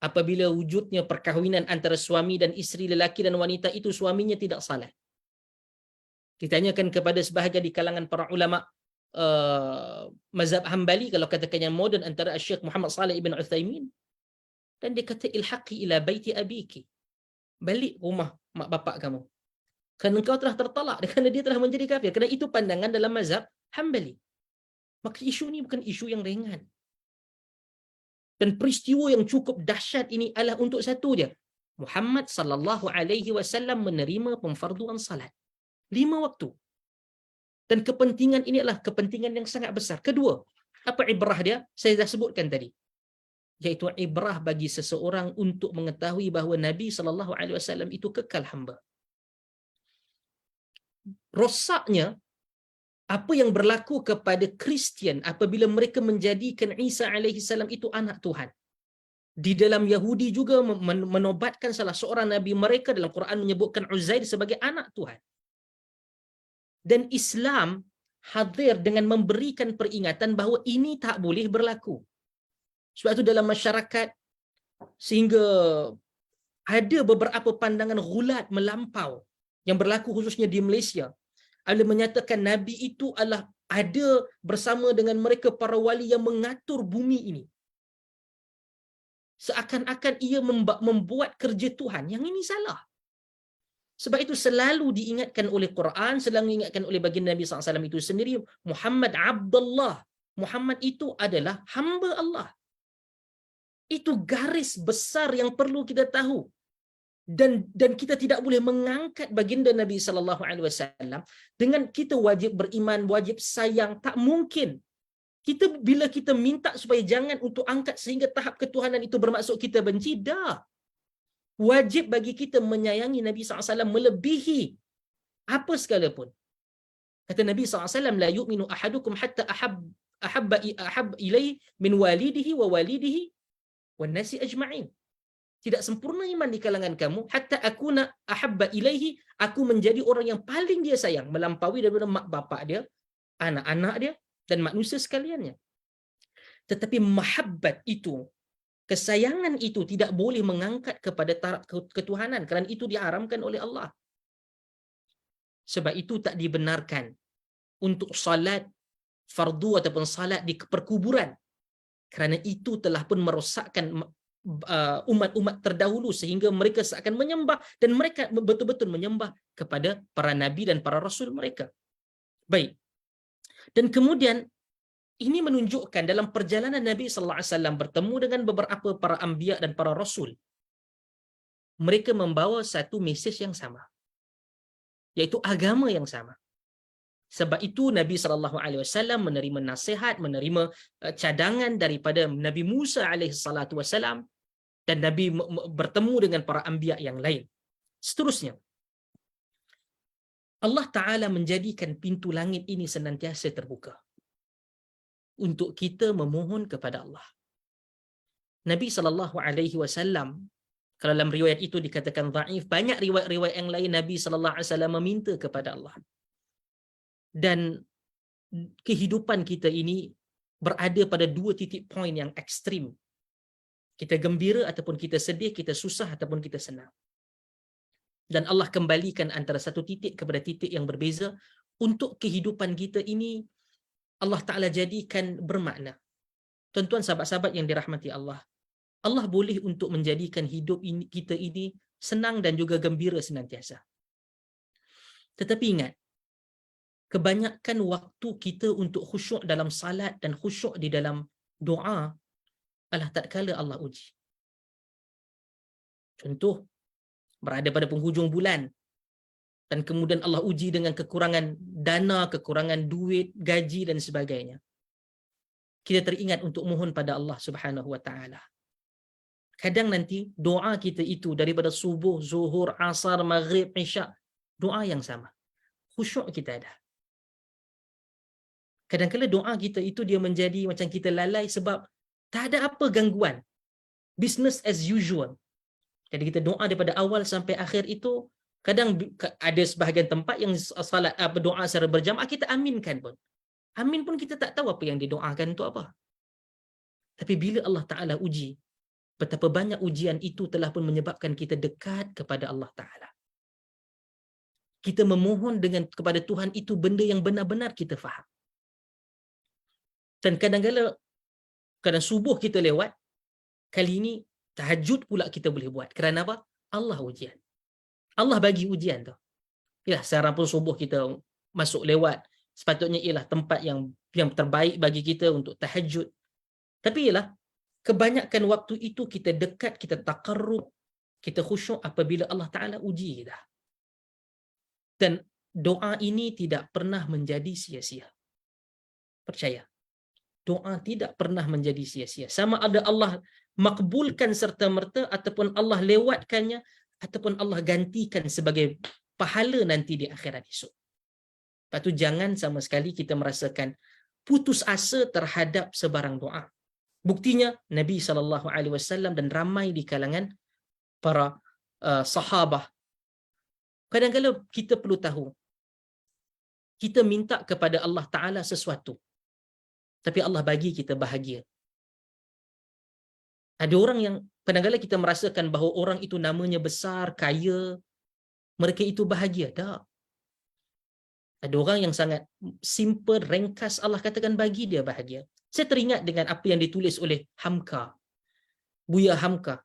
apabila wujudnya perkahwinan antara suami dan isteri, lelaki dan wanita itu suaminya tidak salat, ditanyakan kepada sebahagian di kalangan para ulama mazhab Hambali, kalau katakan yang moden, antara Syekh Muhammad Saleh ibn Uthaymin, dan dia kata, ilhaqi ila baiti abiki, balik rumah mak bapak kamu, kerana engkau telah tertalak, kerana dia telah menjadi kafir. Kerana itu pandangan dalam mazhab Hambali. Maka isu ini bukan isu yang ringan. Dan peristiwa yang cukup dahsyat ini adalah untuk satu dia. Muhammad sallallahu alaihi wasallam menerima pemfarduan salat 5 waktu. Dan kepentingan ini adalah kepentingan yang sangat besar. Kedua, apa ibrah dia? Saya dah sebutkan tadi. Iaitu ibrah bagi seseorang untuk mengetahui bahawa Nabi sallallahu alaihi wasallam itu kekal hamba. Rosaknya apa yang berlaku kepada Kristian apabila mereka menjadikan Isa alaihi salam itu anak Tuhan. Di dalam Yahudi juga menobatkan salah seorang nabi mereka, dalam Quran menyebutkan Uzair sebagai anak Tuhan. Dan Islam hadir dengan memberikan peringatan bahawa ini tak boleh berlaku. Sebab itu dalam masyarakat, sehingga ada beberapa pandangan ghulat melampau yang berlaku khususnya di Malaysia. Ada menyatakan Nabi itu adalah ada bersama dengan mereka para wali yang mengatur bumi ini. Seakan-akan ia membuat kerja Tuhan. Yang ini salah. Sebab itu selalu diingatkan oleh Quran, selalu diingatkan oleh baginda Nabi SAW itu sendiri, Muhammad Abdullah. Muhammad itu adalah hamba Allah. Itu garis besar yang perlu kita tahu. Dan kita tidak boleh mengangkat baginda Nabi SAW dengan kita wajib beriman, wajib sayang. Tak mungkin. Bila kita minta supaya jangan untuk angkat sehingga tahap ketuhanan itu bermaksud kita benci, dah. Wajib bagi kita menyayangi Nabi SAW melebihi apa sekalipun. Kata Nabi SAW, la yu'minu ahadukum hatta ahab ilaihi min walidihi wa walidihi wan nasi ajma'in. Tidak sempurna iman di kalangan kamu hatta akuna ahabba ilaihi, aku menjadi orang yang paling dia sayang melampaui daripada mak bapak dia, anak-anak dia dan manusia sekaliannya. Tetapi mahabbat itu, kesayangan itu tidak boleh mengangkat kepada taraf ketuhanan, kerana itu diharamkan oleh Allah. Sebab itu tak dibenarkan untuk salat fardu ataupun salat di perkuburan, kerana itu telah pun merosakkan umat-umat terdahulu sehingga mereka seakan menyembah, dan mereka betul-betul menyembah kepada para nabi dan para rasul mereka. Baik. Dan kemudian Ini menunjukkan dalam perjalanan Nabi sallallahu alaihi wasallam bertemu dengan beberapa para anbiya dan para rasul, mereka membawa satu mesej yang sama, yaitu agama yang sama. Sebab itu Nabi sallallahu alaihi wasallam menerima nasihat, menerima cadangan daripada Nabi Musa alaihi salatu wasallam, dan Nabi bertemu dengan para anbiya yang lain. Seterusnya, Allah Ta'ala menjadikan pintu langit ini senantiasa terbuka untuk kita memohon kepada Allah. Nabi sallallahu alaihi wasallam, kalau dalam riwayat itu dikatakan dhaif, banyak riwayat-riwayat yang lain Nabi sallallahu alaihi wasallam meminta kepada Allah. Dan kehidupan kita ini berada pada dua titik poin yang ekstrim. Kita gembira ataupun kita sedih, kita susah ataupun kita senang. Dan Allah kembalikan antara satu titik kepada titik yang berbeza untuk kehidupan kita ini. Allah Ta'ala jadikan bermakna. Tuan-tuan, sahabat-sahabat yang dirahmati Allah, Allah boleh untuk menjadikan hidup ini, kita ini senang dan juga gembira senantiasa. Tetapi ingat, kebanyakan waktu kita untuk khusyuk dalam salat dan khusyuk di dalam doa adalah tatkala Allah uji. Contoh, berada pada penghujung bulan dan kemudian Allah uji dengan kekurangan dana, kekurangan duit, gaji dan sebagainya. Kita teringat untuk mohon pada Allah Subhanahu wa taala. Kadang nanti doa kita itu daripada subuh, zuhur, asar, maghrib, isyak, doa yang sama. Khusyuk kita ada. Kadang-kadang doa kita itu dia menjadi macam kita lalai sebab tak ada apa gangguan. Business as usual. Jadi kita doa daripada awal sampai akhir itu, kadang ada sebahagian tempat yang salat berdoa secara berjamaah kita aminkan pun. Amin pun kita tak tahu apa yang didoakan itu apa. Tapi bila Allah Ta'ala uji, betapa banyak ujian itu telah pun menyebabkan kita dekat kepada Allah Ta'ala. Kita memohon dengan kepada Tuhan itu benda yang benar-benar kita faham. Dan kadang subuh kita lewat, kali ini tahajud pula kita boleh buat. Kerana apa? Allah ujian. Allah bagi ujian tu. Ya, sekarang pun subuh kita masuk lewat. Sepatutnya ialah tempat yang terbaik bagi kita untuk tahajud. Tapi ialah, kebanyakan waktu itu kita dekat, kita taqarrub, kita khusyuk apabila Allah Ta'ala uji kita. Dan doa ini tidak pernah menjadi sia-sia. Percaya. Doa tidak pernah menjadi sia-sia. Sama ada Allah makbulkan serta-merta ataupun Allah lewatkannya ataupun Allah gantikan sebagai pahala nanti di akhirat esok. Lepas tu jangan sama sekali kita merasakan putus asa terhadap sebarang doa. Buktinya Nabi SAW dan ramai di kalangan para sahabah. Kadang-kadang kita perlu tahu, kita minta kepada Allah Ta'ala sesuatu, tapi Allah bagi kita bahagia. Ada orang yang kadang-kadang kita merasakan bahawa orang itu namanya besar, kaya, mereka itu bahagia. Tak. Ada orang yang sangat simple, ringkas, Allah katakan bagi dia bahagia. Saya teringat dengan apa yang ditulis oleh Hamka, Buya Hamka.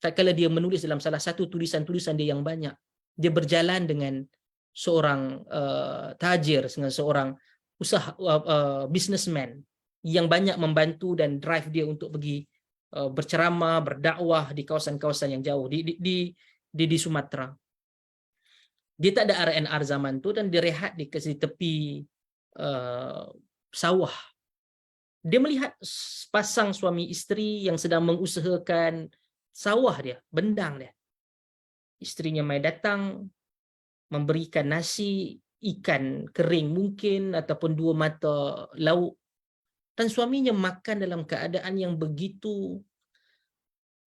Tatkala dia menulis dalam salah satu tulisan-tulisan dia yang banyak, dia berjalan dengan seorang tajir, dengan seorang businessman yang banyak membantu dan drive dia untuk pergi berceramah, berdakwah di kawasan-kawasan yang jauh di Sumatera. Dia tak ada RNR zaman tu dan dia rehat di tepi sawah. Dia melihat pasang suami isteri yang sedang mengusahakan sawah dia, bendang dia. Isterinya mai datang memberikan nasi, ikan kering mungkin ataupun 2 mata lauk, dan suaminya makan dalam keadaan yang begitu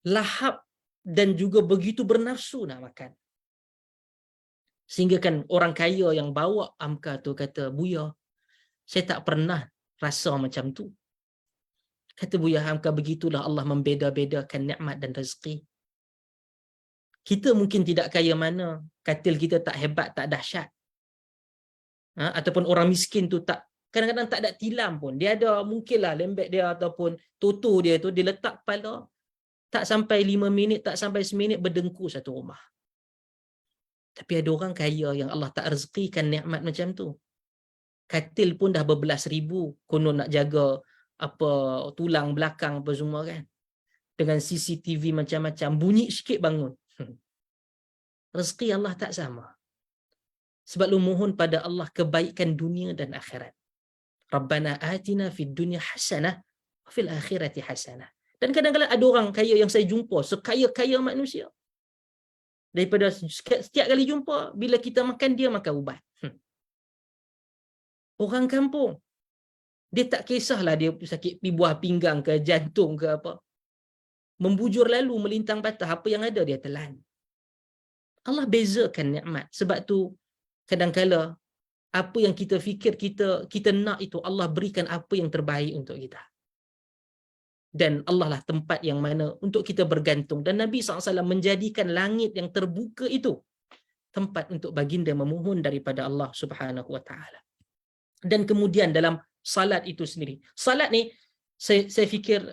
lahap dan juga begitu bernafsu nak makan. Sehingga kan orang kaya yang bawa Amka tu kata, "Buya, saya tak pernah rasa macam tu." Kata Buya Hamka, begitulah Allah membeda-bedakan nikmat dan rezeki. Kita mungkin tidak kaya mana, katil kita tak hebat, tak dahsyat. Ataupun orang miskin tu tak, kadang-kadang tak ada tilam pun. Dia ada mungkinlah lembek dia ataupun toto dia tu, dia letak kepala, tak sampai 5 minit, tak sampai 1 minit berdengkur satu rumah. Tapi ada orang kaya yang Allah tak rezekikan nikmat macam tu. Katil pun dah berbelas ribu, konon nak jaga apa tulang belakang apa semua kan. Dengan CCTV macam-macam, bunyi sikit bangun. Rezeki Allah tak sama. Sebab lu mohon pada Allah kebaikan dunia dan akhirat. Rabbana atina fid dunya hasanah wa fil akhirati hasanah. Dan kadang-kadang ada orang kaya yang saya jumpa, sekaya-kaya manusia. Daripada setiap kali jumpa, bila kita makan, dia makan ubat. Orang kampung, dia tak kisahlah dia sakit buah pinggang ke, jantung ke apa. Membujur lalu, melintang patah, apa yang ada dia telan. Allah bezakan nikmat. Sebab tu, kadang-kala apa yang kita fikir kita nak itu, Allah berikan apa yang terbaik untuk kita. Dan Allah lah tempat yang mana untuk kita bergantung. Dan Nabi SAW menjadikan langit yang terbuka itu tempat untuk baginda memohon daripada Allah Subhanahu Wa Taala. Dan kemudian dalam salat itu sendiri, salat ni saya fikir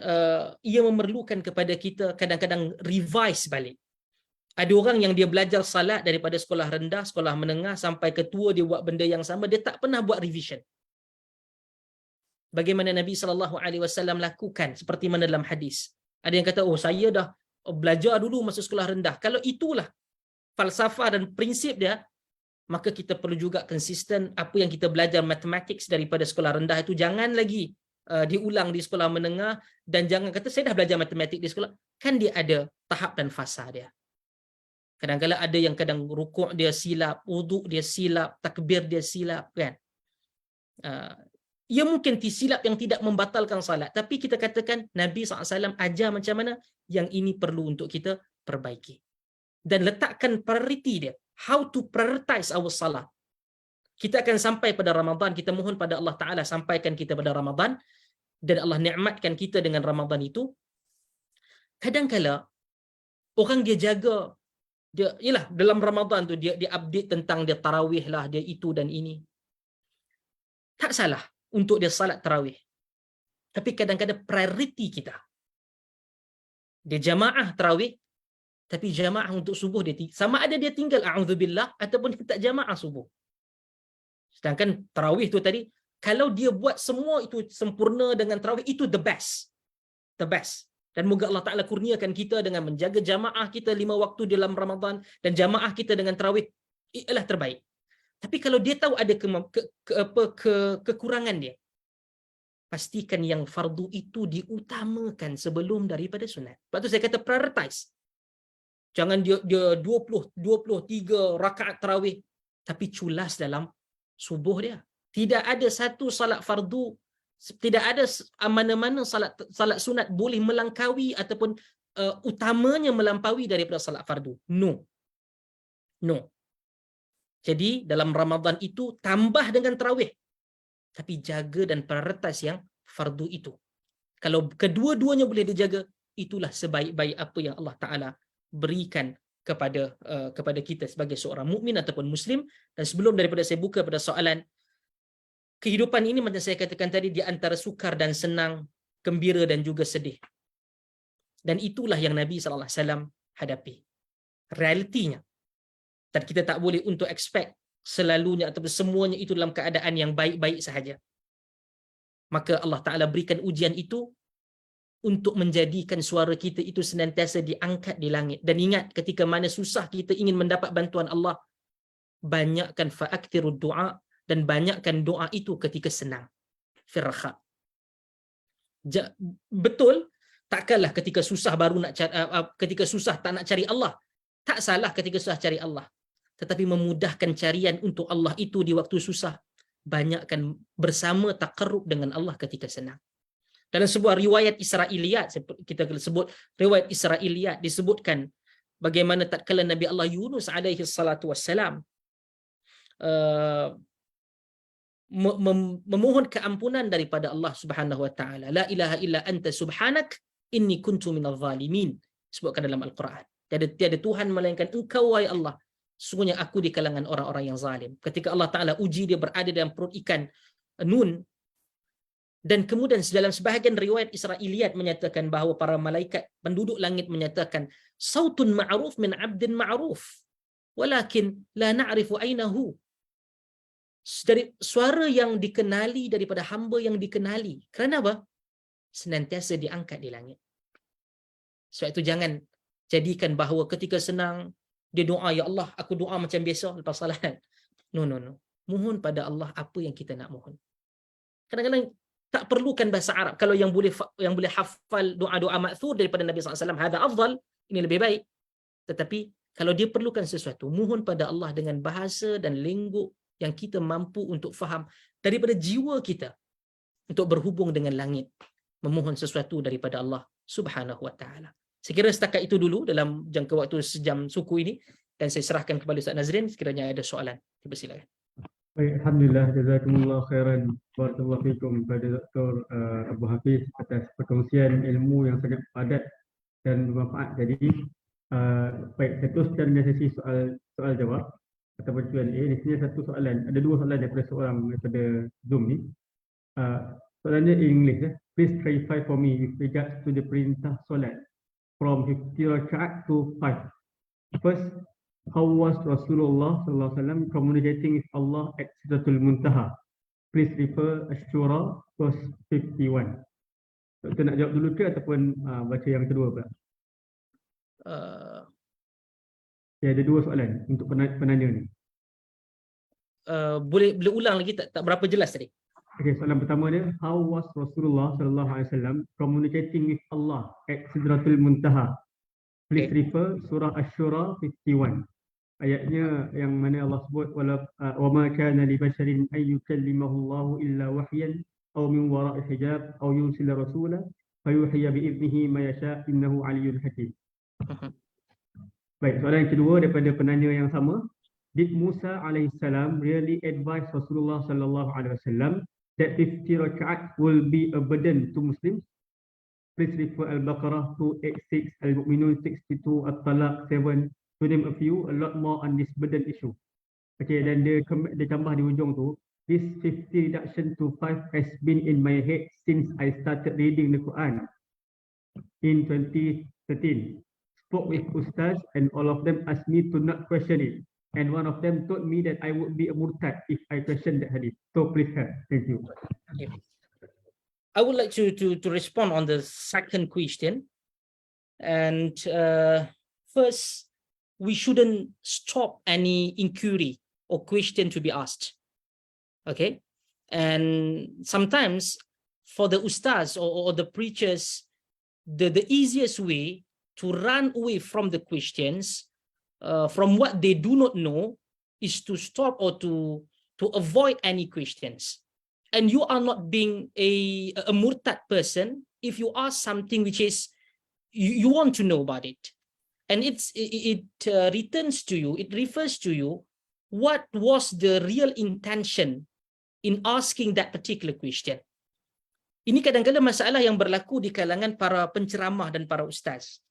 ia memerlukan kepada kita kadang-kadang revise balik. Ada orang yang dia belajar salat daripada sekolah rendah, sekolah menengah sampai ketua, dia buat benda yang sama, dia tak pernah buat revision. Bagaimana Nabi SAW lakukan, seperti mana dalam hadis. Ada yang kata, oh saya dah belajar dulu masa sekolah rendah. Kalau itulah falsafah dan prinsip dia, maka kita perlu juga konsisten. Apa yang kita belajar matematik daripada sekolah rendah itu jangan lagi diulang di sekolah menengah, dan jangan kata saya dah belajar matematik di sekolah. Kan dia ada tahap dan fasa dia. Kadang-kadang ada yang kadang rukuk dia silap, wuduk dia silap, takbir dia silap kan. Ia mungkin silap yang tidak membatalkan salat, tapi kita katakan Nabi SAW ajar macam mana, yang ini perlu untuk kita perbaiki. Dan letakkan priority dia, how to prioritize our salat. Kita akan sampai pada Ramadan, kita mohon pada Allah Ta'ala sampaikan kita pada Ramadan, dan Allah nikmatkan kita dengan Ramadan itu. Kadang-kala orang dia jaga, dia yalah dalam Ramadan tu dia update tentang dia tarawih lah, dia itu dan ini. Tak salah untuk dia salat tarawih. Tapi kadang-kadang priority kita, dia jamaah tarawih, tapi jamaah untuk subuh dia sama ada dia tinggal a'udzubillah ataupun dia tak jamaah subuh. Sedangkan tarawih tu tadi, kalau dia buat semua itu sempurna dengan tarawih, itu the best. The best. Dan moga Allah Ta'ala kurniakan kita dengan menjaga jamaah kita 5 waktu dalam Ramadan, dan jamaah kita dengan tarawih ialah terbaik. Tapi kalau dia tahu ada kekurangan dia, pastikan yang fardu itu diutamakan sebelum daripada sunat. Sebab tu saya kata prioritize. Jangan dia 23 rakaat tarawih tapi culas dalam subuh dia. Tidak ada satu salat fardu, tidak ada mana-mana salat sunat boleh melangkaui ataupun utamanya melampaui daripada salat fardu. No. Jadi dalam Ramadan itu tambah dengan tarawih, tapi jaga dan prioritas yang fardu itu. Kalau kedua-duanya boleh dijaga, itulah sebaik-baik apa yang Allah Ta'ala berikan kepada kita sebagai seorang mukmin ataupun muslim. Dan sebelum daripada saya buka pada soalan, kehidupan ini macam saya katakan tadi, di antara sukar dan senang, gembira dan juga sedih. Dan itulah yang Nabi SAW hadapi. Realitinya. Dan kita tak boleh untuk expect selalunya ataupun semuanya itu dalam keadaan yang baik-baik sahaja. Maka Allah Ta'ala berikan ujian itu untuk menjadikan suara kita itu senantiasa diangkat di langit. Dan ingat, ketika mana susah kita ingin mendapat bantuan Allah, banyakkan fa'aktirud du'a, dan banyakkan doa itu ketika senang. Firraha. Betul, takkanlah ketika susah baru nak ketika susah tak nak cari Allah. Tak salah ketika susah cari Allah. Tetapi memudahkan carian untuk Allah itu di waktu susah. Banyakkan bersama taqarrub dengan Allah ketika senang. Dalam sebuah riwayat Israiliyat, kita sebut riwayat Israiliyat, disebutkan bagaimana tatkala Nabi Allah Yunus alaihi salatu wassalam memohon keampunan daripada Allah Subhanahu wa taala. La ilaha illa anta subhanak inni kuntu minadh zalimin. Sebutkan dalam Al-Quran. Tiada Tuhan melainkan Engkau wahai Allah. Sesungguhnya aku di kalangan orang-orang yang zalim. Ketika Allah Ta'ala uji dia berada dalam perut ikan Nun. Dan kemudian dalam sebahagian riwayat Israiliyat menyatakan bahawa para malaikat penduduk langit menyatakan sautun ma'ruf min 'abdin ma'ruf walakin la na'rifu ainahu. dari suara yang dikenali daripada hamba yang dikenali. Kerana apa? Senantiasa diangkat di langit. Sebab itu jangan jadikan bahawa ketika senang dia doa, ya Allah, aku doa macam biasa lepas salat. No. Mohon pada Allah apa yang kita nak mohon. Kadang-kadang tak perlukan bahasa Arab. Kalau yang boleh hafal doa-doa ma'thur daripada Nabi SAW, hada afdal, ini lebih baik. Tetapi kalau dia perlukan sesuatu, mohon pada Allah dengan bahasa dan lengguk yang kita mampu untuk faham daripada jiwa kita untuk berhubung dengan langit, memohon sesuatu daripada Allah Subhanahu wa taala. Saya kira setakat itu dulu dalam jangka waktu sejam suku ini, dan saya serahkan kepada Ustaz Nazrin sekiranya ada soalan. Silakan. Baik, Alhamdulillah, jazakumullah khairan, barakallahu fikum kepada Dr. Abu Hafiz atas perkongsian ilmu yang sangat padat dan bermanfaat. Jadi baik, saya teruskan dengan sesi soal jawab ataupun Q&A. Di sini satu soalan, ada dua soalan daripada seorang daripada Zoom ni. Soalannya in English. Please clarify for me with regards to the perintah solat from 50 rakaat to 5. First, how was Rasulullah SAW communicating with Allah at Sidratul Muntaha? Please refer Ash-Shura verse 51. Kita nak jawab dulu ke ataupun baca yang kedua pula? Ya, ada dua soalan untuk penanya ni. Boleh ulang lagi, tak berapa jelas tadi. Okey, soalan pertama dia, how was Rasulullah SAW communicating with Allah at Sidratul Muntaha? Please refer surah Ash-Shura 51. Ayatnya yang mana Allah sebut wa ma kana li basharin ay yukallimahu Allah illa wahyan aw min wara'i hijab aw yursila rasula fayuhya bi idnihi ma yasha innahu aliyyun hakim. Baik, soalan yang kedua daripada penanya yang sama. Did Musa alaihissalam really advise Rasulullah sallallahu alaihi wasallam that 50 rakaat will be a burden to Muslims? Please refer Al-Baqarah 286, Al-Mu'minun 62, At-Talaq 7, to name a few, a lot more on this burden issue. Okay, dan dia tambah di ujung tu, this 50 reduction to 5 has been in my head since I started reading the Quran in 2013. Spoke with Ustaz and all of them asked me to not question it. And one of them told me that I would be a murtad if I questioned that hadith. So please help. Thank you. Okay. I would like to respond on the second question. And first, we shouldn't stop any inquiry or question to be asked. Okay? And sometimes for the ustaz or the preachers, the easiest way to run away from the questions, from what they do not know, is to stop or to avoid any questions. And you are not being a murtad person if you ask something which is you want to know about it, and it returns to you, it refers to you what was the real intention in asking that particular question. Ini kadang-kadang masalah yang berlaku di kalangan para penceramah dan para ustaz.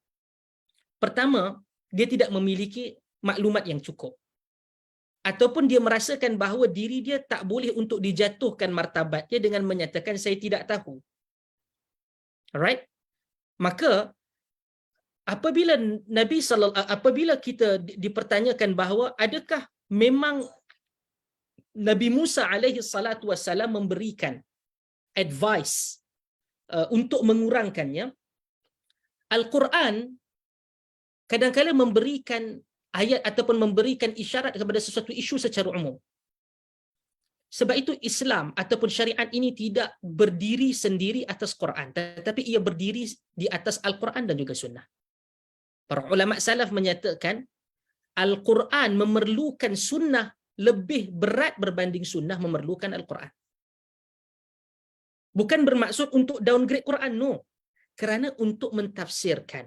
Pertama, dia tidak memiliki maklumat yang cukup, ataupun dia merasakan bahawa diri dia tak boleh untuk dijatuhkan martabatnya dengan menyatakan saya tidak tahu. Alright? Maka apabila apabila kita dipertanyakan bahawa adakah memang Nabi Musa alaihi salatu wassalam memberikan advice untuk mengurangkannya, Al-Quran kadang-kadang memberikan ayat ataupun memberikan isyarat kepada sesuatu isu secara umum. Sebab itu Islam ataupun syariat ini tidak berdiri sendiri atas Quran, tetapi ia berdiri di atas Al-Quran dan juga sunnah. Para ulama salaf menyatakan Al-Quran memerlukan sunnah lebih berat berbanding sunnah memerlukan Al-Quran. Bukan bermaksud untuk downgrade Quran, no. Kerana untuk mentafsirkan,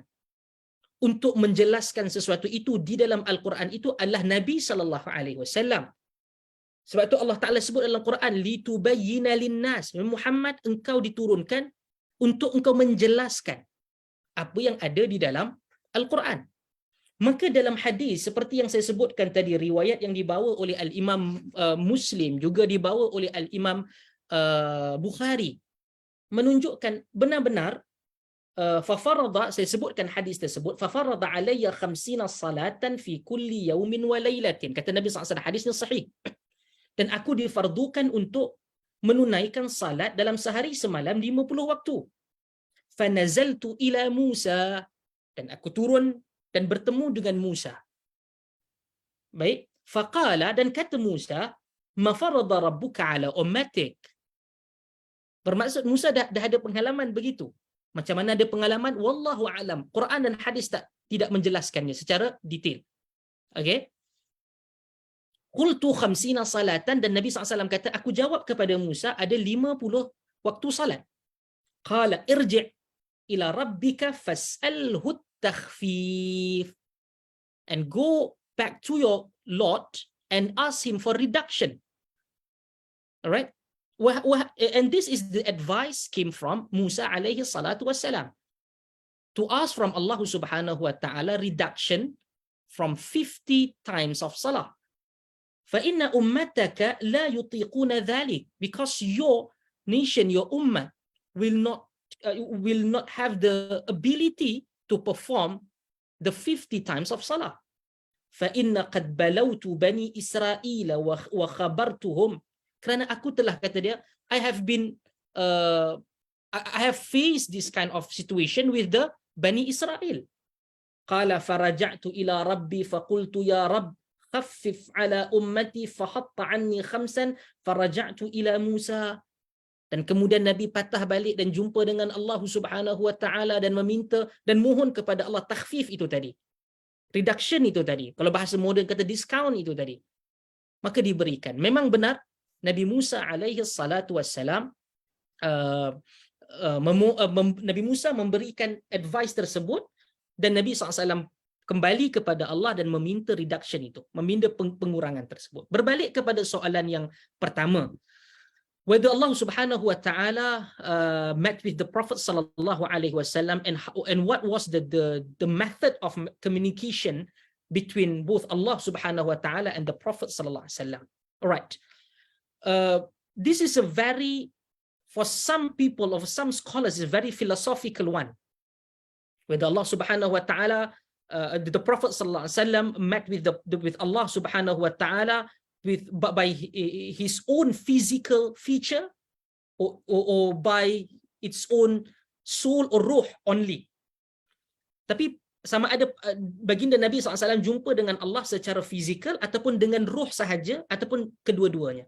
untuk menjelaskan sesuatu itu di dalam Al-Quran itu adalah Nabi SAW. Sebab itu Allah Ta'ala sebut dalam Quran, litubayyina linnas. Muhammad, engkau diturunkan untuk engkau menjelaskan apa yang ada di dalam Al-Quran. Maka dalam hadis seperti yang saya sebutkan tadi, riwayat yang dibawa oleh Al-Imam Muslim, juga dibawa oleh Al-Imam Bukhari, menunjukkan benar-benar fafarada, saya sebutkan hadis tersebut, fafarada alayya 50 salatan fi kulli yawmin wa laylatin. Kata Nabi SAW, hadisnya sahih. Dan aku difardukan untuk menunaikan salat dalam sehari semalam 50 waktu. Fanazaltu ila Musa, dan aku turun dan bertemu dengan Musa. Baik, faqala, dan kata Musa, ma farada rabbuka ala ummatik. Bermaksud Musa dah ada pengalaman begitu. Macam mana ada pengalaman? Wallahu alam. Quran dan hadis tidak menjelaskannya secara detail. Okey. Qultu 50 salatan, dan Nabi SAW kata, aku jawab kepada Musa ada 50 waktu salat. Qala irji' ila rabbika fas'alhu takhfif, and go back to your Lord and ask him for reduction. Alright? And this is the advice came from Musa alaihi salatu wassalam, to ask from Allah subhanahu wa ta'ala reduction from 50 times of salah. فَإِنَّ أُمَّتَكَ لَا يُطِيقُونَ ذَلِكَ, because your nation, your ummah, will not have the ability to perform the 50 times of salah. فَإِنَّ قَدْ بَلَوْتُ بَنِي إِسْرَائِيلَ وَخَبَرْتُهُمْ, kerana aku telah, kata dia, I have faced this kind of situation with the Bani Israel. قَالَ فَرَجَعْتُ إِلَى رَبِّي فَقُلْتُ يَا رَبِّ خفف على أمتي فحط عني 5 فرجعت إلى موسى. Dan kemudian Nabi patah balik dan jumpa dengan Allah Subhanahu wa taala dan meminta dan mohon kepada Allah takhfif itu tadi, reduction itu tadi, kalau bahasa moden kata discount itu tadi, maka diberikan. Memang benar Nabi Musa alaihi salatu wassalam, Nabi Musa memberikan advice tersebut, dan Nabi SAW kembali kepada Allah dan meminta reduction itu, meminta pengurangan tersebut. Berbalik kepada soalan yang pertama, whether Allah Subhanahu wa taala met with the Prophet sallallahu alaihi wasallam, and what was the method of communication between both Allah Subhanahu wa taala and the Prophet sallallahu alaihi wasallam. All right. This is a very, for some people, of some scholars, is a very philosophical one. Whether Allah Subhanahu wa taala, the Prophet sallallahu alaihi wasallam met with Allah Subhanahu wa taala by his own physical feature, or by its own soul or ruh only. Tapi sama ada baginda Nabi SAW jumpa dengan Allah secara fizikal ataupun dengan ruh sahaja, ataupun kedua-duanya.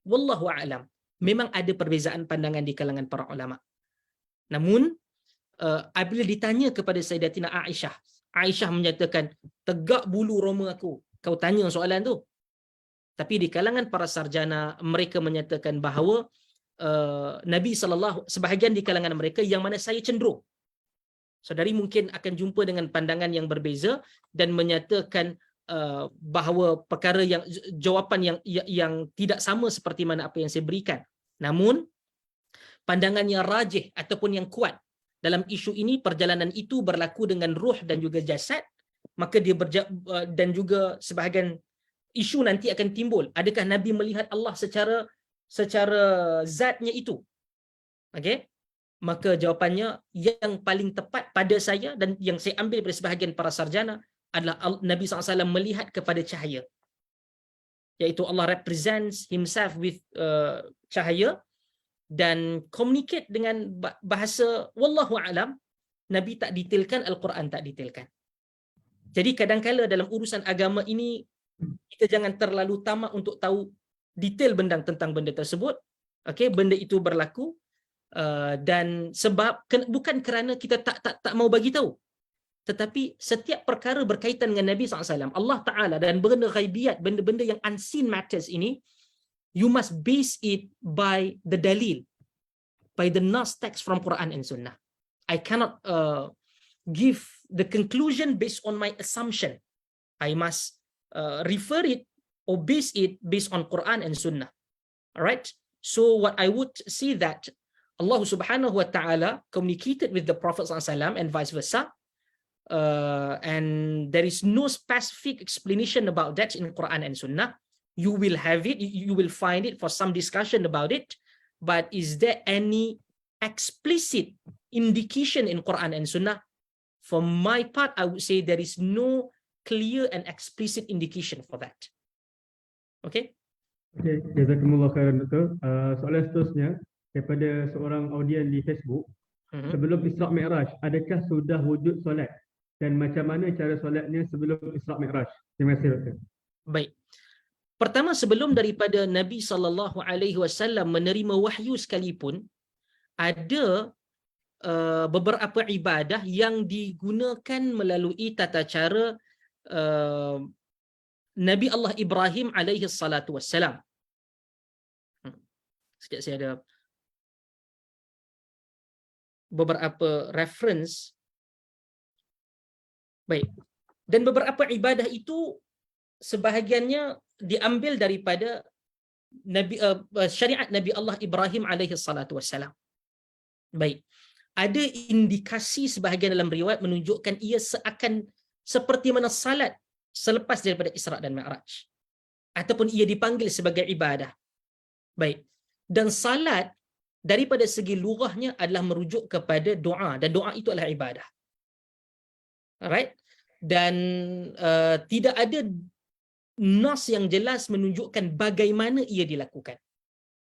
Wallahu a'lam. Memang ada perbezaan pandangan di kalangan para ulama. Namun apabila ditanya kepada Sayyidatina Aisyah, Aisyah menyatakan, tegak bulu roma aku kau tanya soalan tu. Tapi di kalangan para sarjana, mereka menyatakan bahawa Nabi sebahagian di kalangan mereka yang mana saya cenderung, saudari mungkin akan jumpa dengan pandangan yang berbeza dan menyatakan bahawa perkara yang, jawapan yang tidak sama seperti mana apa yang saya berikan. Namun pandangan yang rajih ataupun yang kuat dalam isu ini, perjalanan itu berlaku dengan ruh dan juga jasad, maka dia dan juga sebahagian isu nanti akan timbul, adakah Nabi melihat Allah secara zatnya itu? Okey, maka jawapannya yang paling tepat pada saya dan yang saya ambil dari sebahagian para sarjana adalah Nabi SAW melihat kepada cahaya, iaitu Allah represents himself with cahaya dan communicate dengan bahasa wallahu alam. Nabi tak detailkan, Al-Quran tak detailkan. Jadi kadang-kala dalam urusan agama ini kita jangan terlalu tamak untuk tahu detail tentang benda tersebut. Okey, benda itu berlaku dan sebab bukan kerana kita tak mau bagi tahu, tetapi setiap perkara berkaitan dengan Nabi SAW, Allah Ta'ala, dan benda ghaibiyat, benda-benda yang unseen matters ini, you must base it by the dalil, by the nas text from Quran and Sunnah. I cannot give the conclusion based on my assumption. I must refer it or base it based on Quran and Sunnah. Alright? So what I would say that Allah Subhanahu wa Ta'ala communicated with the Prophet SAW and vice versa, and there is no specific explanation about that in Quran and Sunnah. You will have it, you will find it for some discussion about it, but is there any explicit indication in Quran and Sunnah? For my part, I would say there is no clear and explicit indication for that. Okay? Okey, jazakumullah khairan Doktor. Soalan seterusnya daripada seorang audien di Facebook. Mhm. Sebelum Isra Mi'raj, adakah sudah wujud solat? Dan macam mana cara solatnya sebelum Isra Mi'raj? Terima kasih Doktor. Baik. Pertama, sebelum daripada Nabi SAW menerima wahyu sekalipun, ada beberapa ibadah yang digunakan melalui tata cara uh, Nabi Allah Ibrahim alaihi salatu wassalam. Sekejap, saya ada beberapa reference. Baik. Dan beberapa ibadah itu sebahagiannya diambil daripada syariat Nabi Allah Ibrahim alaihi salatu wassalam. Baik. Ada indikasi sebahagian dalam riwayat menunjukkan ia seakan seperti mana salat selepas daripada Isra dan Mi'raj, ataupun ia dipanggil sebagai ibadah. Baik. Dan salat daripada segi lughahnya adalah merujuk kepada doa, dan doa itu adalah ibadah. Alright? Dan tidak ada nas yang jelas menunjukkan bagaimana ia dilakukan,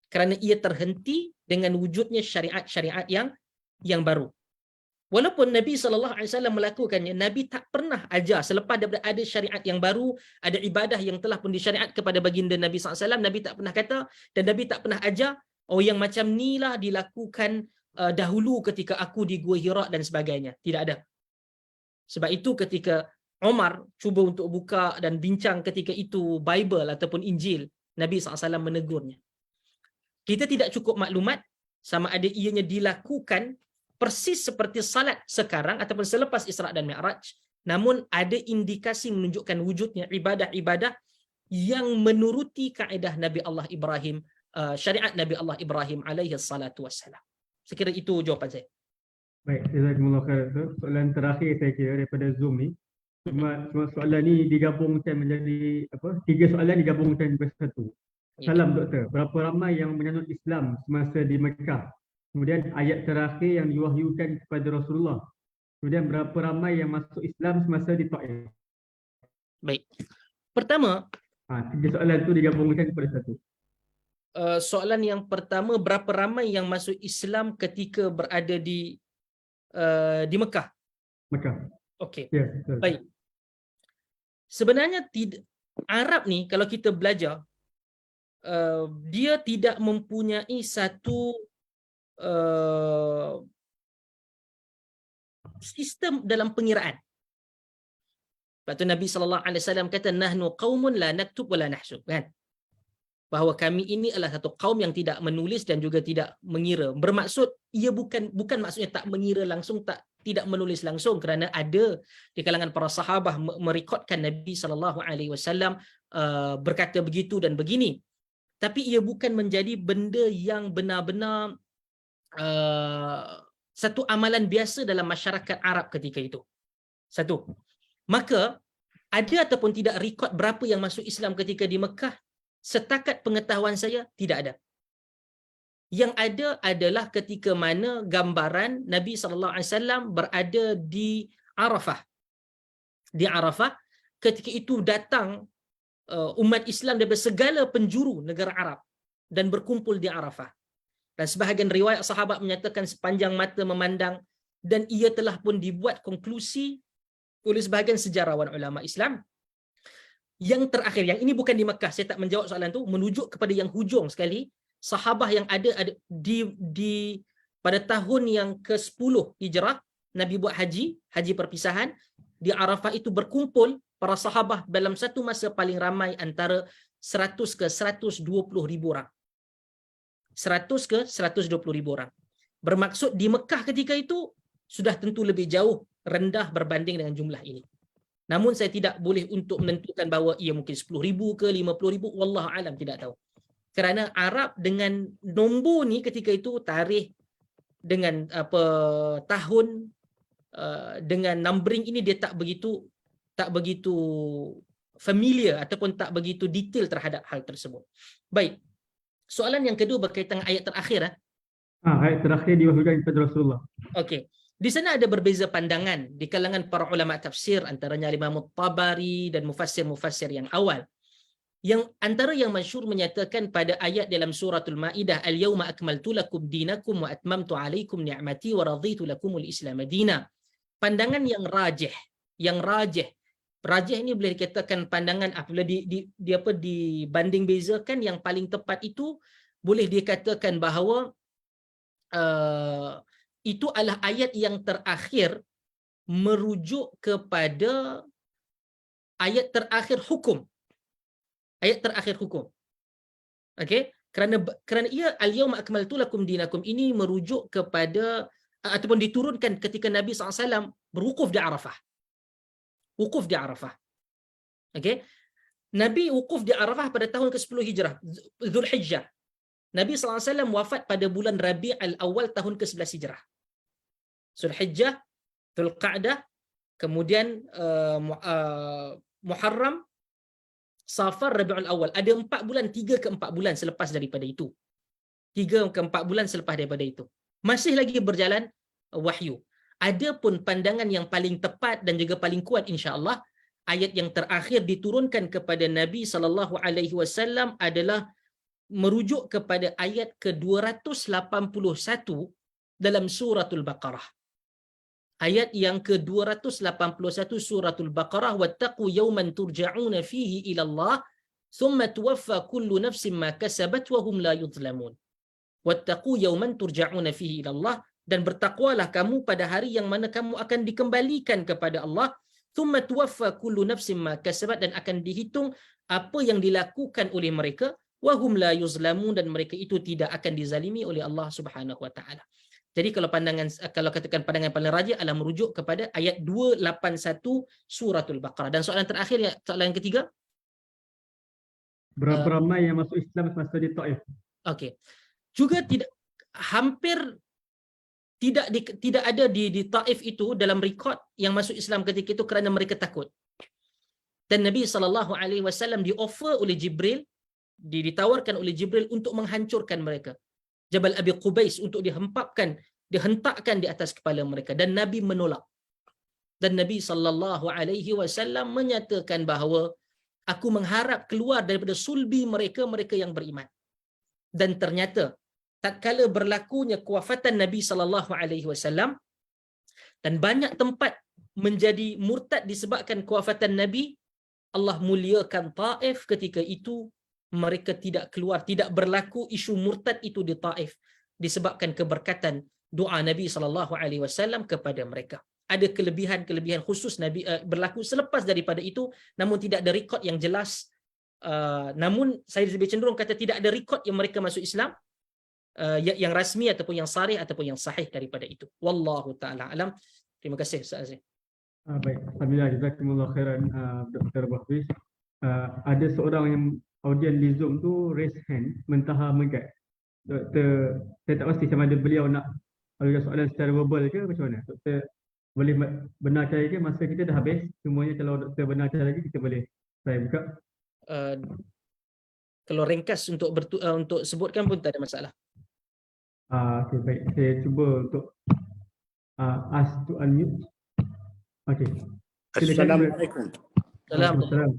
kerana ia terhenti dengan wujudnya syariat-syariat yang baru. Walaupun Nabi SAW melakukannya, Nabi tak pernah ajar selepas daripada ada syariat yang baru, ada ibadah yang telah pun disyariat kepada baginda Nabi SAW, Nabi tak pernah kata dan Nabi tak pernah ajar, oh yang macam inilah dilakukan dahulu ketika aku di Gua Hira dan sebagainya. Tidak ada. Sebab itu ketika Umar cuba untuk buka dan bincang ketika itu Bible ataupun Injil, Nabi SAW menegurnya. Kita tidak cukup maklumat sama ada ianya dilakukan persis seperti salat sekarang ataupun selepas Isra dan Mi'raj, namun ada indikasi menunjukkan wujudnya ibadah-ibadah yang menuruti kaedah Nabi Allah Ibrahim, syariat Nabi Allah Ibrahim alaihi salatu wassalam. Sekira itu jawapan saya. Baik, jazakumullah khairan Doktor. Soalan terakhir saya kira daripada Zoom ni. Cuma soalan ni digabungkan menjadi apa? 3 soalan digabungkan menjadi satu. Salam Doktor, berapa ramai yang menyanut Islam semasa di Mekah? Kemudian ayat terakhir yang diwahyukan kepada Rasulullah. Kemudian berapa ramai yang masuk Islam semasa di Taif? Baik. Pertama, 3 soalan tu digabungkan kepada satu. Soalan yang pertama, berapa ramai yang masuk Islam ketika berada di Mekah? Mekah. Okey. Ya, betul. Baik. Sebenarnya Arab ni kalau kita belajar, dia tidak mempunyai satu sistem dalam pengiraan. Sebab tu Nabi SAW kata, nahnu qaumun la naktub wa la nahsub, kan? Bahawa kami ini adalah satu kaum yang tidak menulis dan juga tidak mengira. Bermaksud ia bukan maksudnya tak mengira langsung, tidak menulis langsung, kerana ada di kalangan para sahabat merekodkan Nabi SAW berkata begitu dan begini. Tapi ia bukan menjadi benda yang benar-benar satu amalan biasa dalam masyarakat Arab ketika itu. Satu. Maka ada ataupun tidak rekod berapa yang masuk Islam ketika di Mekah, setakat pengetahuan saya tidak ada. Yang ada adalah ketika mana gambaran Nabi SAW berada di Arafah. Di Arafah, ketika itu datang umat Islam daripada segala penjuru negara Arab dan berkumpul di Arafah. Dan sebahagian riwayat sahabat menyatakan sepanjang mata memandang, dan ia telah pun dibuat konklusi oleh sebahagian sejarawan ulama Islam. Yang terakhir, yang ini bukan di Mekah, saya tak menjawab soalan tu, menuju kepada yang hujung sekali, sahabah yang ada di pada tahun yang ke-10 Hijrah, Nabi buat haji perpisahan, di Arafah itu berkumpul para sahabah dalam satu masa paling ramai antara 100 ke 120 ribu orang. 100 ke 120 ribu orang. Bermaksud di Mekah ketika itu sudah tentu lebih jauh rendah berbanding dengan jumlah ini. Namun saya tidak boleh untuk menentukan bahawa ia mungkin 10,000 ke 50,000, wallahu alam, tidak tahu. Kerana Arab dengan nombor ni ketika itu, tarikh dengan tahun dengan numbering ini, dia tak begitu familiar ataupun tak begitu detail terhadap hal tersebut. Baik. Soalan yang kedua berkaitan dengan ayat terakhir. Ayat terakhir diwahyukan kepada Rasulullah. Okey. Di sana ada berbeza pandangan di kalangan para ulama tafsir, antaranya Imam Tabari dan mufassir-mufassir yang awal. Yang antara yang masyhur menyatakan pada ayat dalam suratul Maidah, al-yauma akmaltu lakum dinakum wa atmamtu alaikum ni'mati wa raditu lakumul Islam madina. Pandangan yang rajih ini boleh dikatakan pandangan apabila dibanding bezakan, yang paling tepat itu boleh dikatakan bahawa itu adalah ayat yang terakhir merujuk kepada ayat terakhir hukum. Ayat terakhir hukum. Okey? Kerana ia al-yauma akmaltu lakum dinakum ini merujuk kepada ataupun diturunkan ketika Nabi SAW berwukuf di Arafah. Wukuf di Arafah. Okey? Nabi wukuf di Arafah pada tahun ke-10 Hijrah, Zulhijjah. Nabi SAW wafat pada bulan Rabi'ul Awal tahun ke-11 Hijrah. Zulhijjah, Dzulqa'dah, kemudian Muharram, Safar, Rabiul Awal. Ada 4 bulan, 3 ke 4 bulan selepas daripada itu. 3 ke 4 bulan selepas daripada itu. Masih lagi berjalan wahyu. Adapun pandangan yang paling tepat dan juga paling kuat insya-Allah, ayat yang terakhir diturunkan kepada Nabi SAW adalah merujuk kepada ayat ke-281 dalam suratul Baqarah. Ayat yang ke-281 suratul Baqarah, wattaqu yawman turja'una fihi ila Allah thumma tuwaffa kullu nafsin ma kasabat wa hum la yuzlamun. Wattaqu yawman turja'una fihi ila Allah, dan bertakwalah kamu pada hari yang mana kamu akan dikembalikan kepada Allah, thumma tuwaffa kullu nafsin ma kasabat, dan akan dihitung apa yang dilakukan oleh mereka, wa hum la yuzlamun, dan mereka itu tidak akan dizalimi oleh Allah Subhanahu wa taala. Jadi kalau katakan pandangan paling rajih adalah merujuk kepada ayat 281 suratul Baqarah. Dan soalan terakhir, soalan yang ketiga. Berapa ramai yang masuk Islam semasa di Taif? Okey. Juga hampir tidak ada di Taif itu dalam rekod yang masuk Islam ketika itu kerana mereka takut. Dan Nabi SAW di-offer oleh Jibril, ditawarkan oleh Jibril untuk menghancurkan mereka. Jabal Abi Qubais untuk dihentakkan di atas kepala mereka, dan Nabi menolak. Dan Nabi SAW menyatakan bahawa aku mengharap keluar daripada sulbi mereka yang beriman. Dan ternyata tatkala berlakunya kewafatan Nabi SAW dan banyak tempat menjadi murtad disebabkan kewafatan Nabi, Allah muliakan Taif ketika itu. Mereka tidak keluar, tidak berlaku isu murtad itu di Taif disebabkan keberkatan doa Nabi SAW kepada mereka. Ada kelebihan khusus Nabi berlaku selepas daripada itu, namun tidak ada rekod yang jelas. Namun saya lebih cenderung kata tidak ada rekod yang mereka masuk Islam yang rasmi ataupun yang sarih ataupun yang sahih daripada itu. Wallahu taala alam. Terima kasih Ustaz Azim. Baik, alhamdulillah, jazakumullah khairan Dr. Bahwiz. Ada seorang yang audien di Zoom tu raise hand mentahar mengguide. Doktor, saya tak pasti sama ada beliau nak ajukan soalan secara verbal ke macam mana. Doktor boleh benarkan ke masa kita dah habis? Semuanya kalau doktor benarkan lagi kita boleh saya buka. Kalau ringkas untuk sebutkan pun tak ada masalah. Okay, baik. Saya cuba untuk ask to unmute. Okey. Assalamualaikum. Assalamualaikum.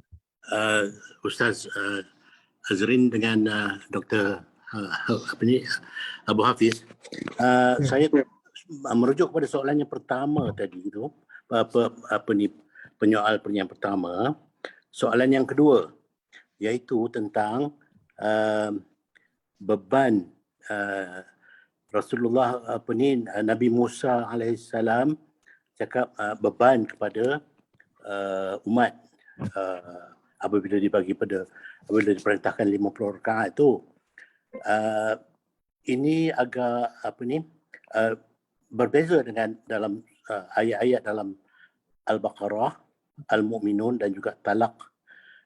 Ustaz Azrin dengan Dr. Abu Hafiz. Saya merujuk kepada soalan yang pertama tadi itu, penyoal yang pertama. Soalan yang kedua iaitu tentang beban Rasulullah Nabi Musa alaihissalam cakap beban kepada umat apabila diperintahkan 50 rakaat itu. Ini agak berbeza dengan dalam ayat-ayat dalam Al-Baqarah, Al-Mu'minun dan juga Talaq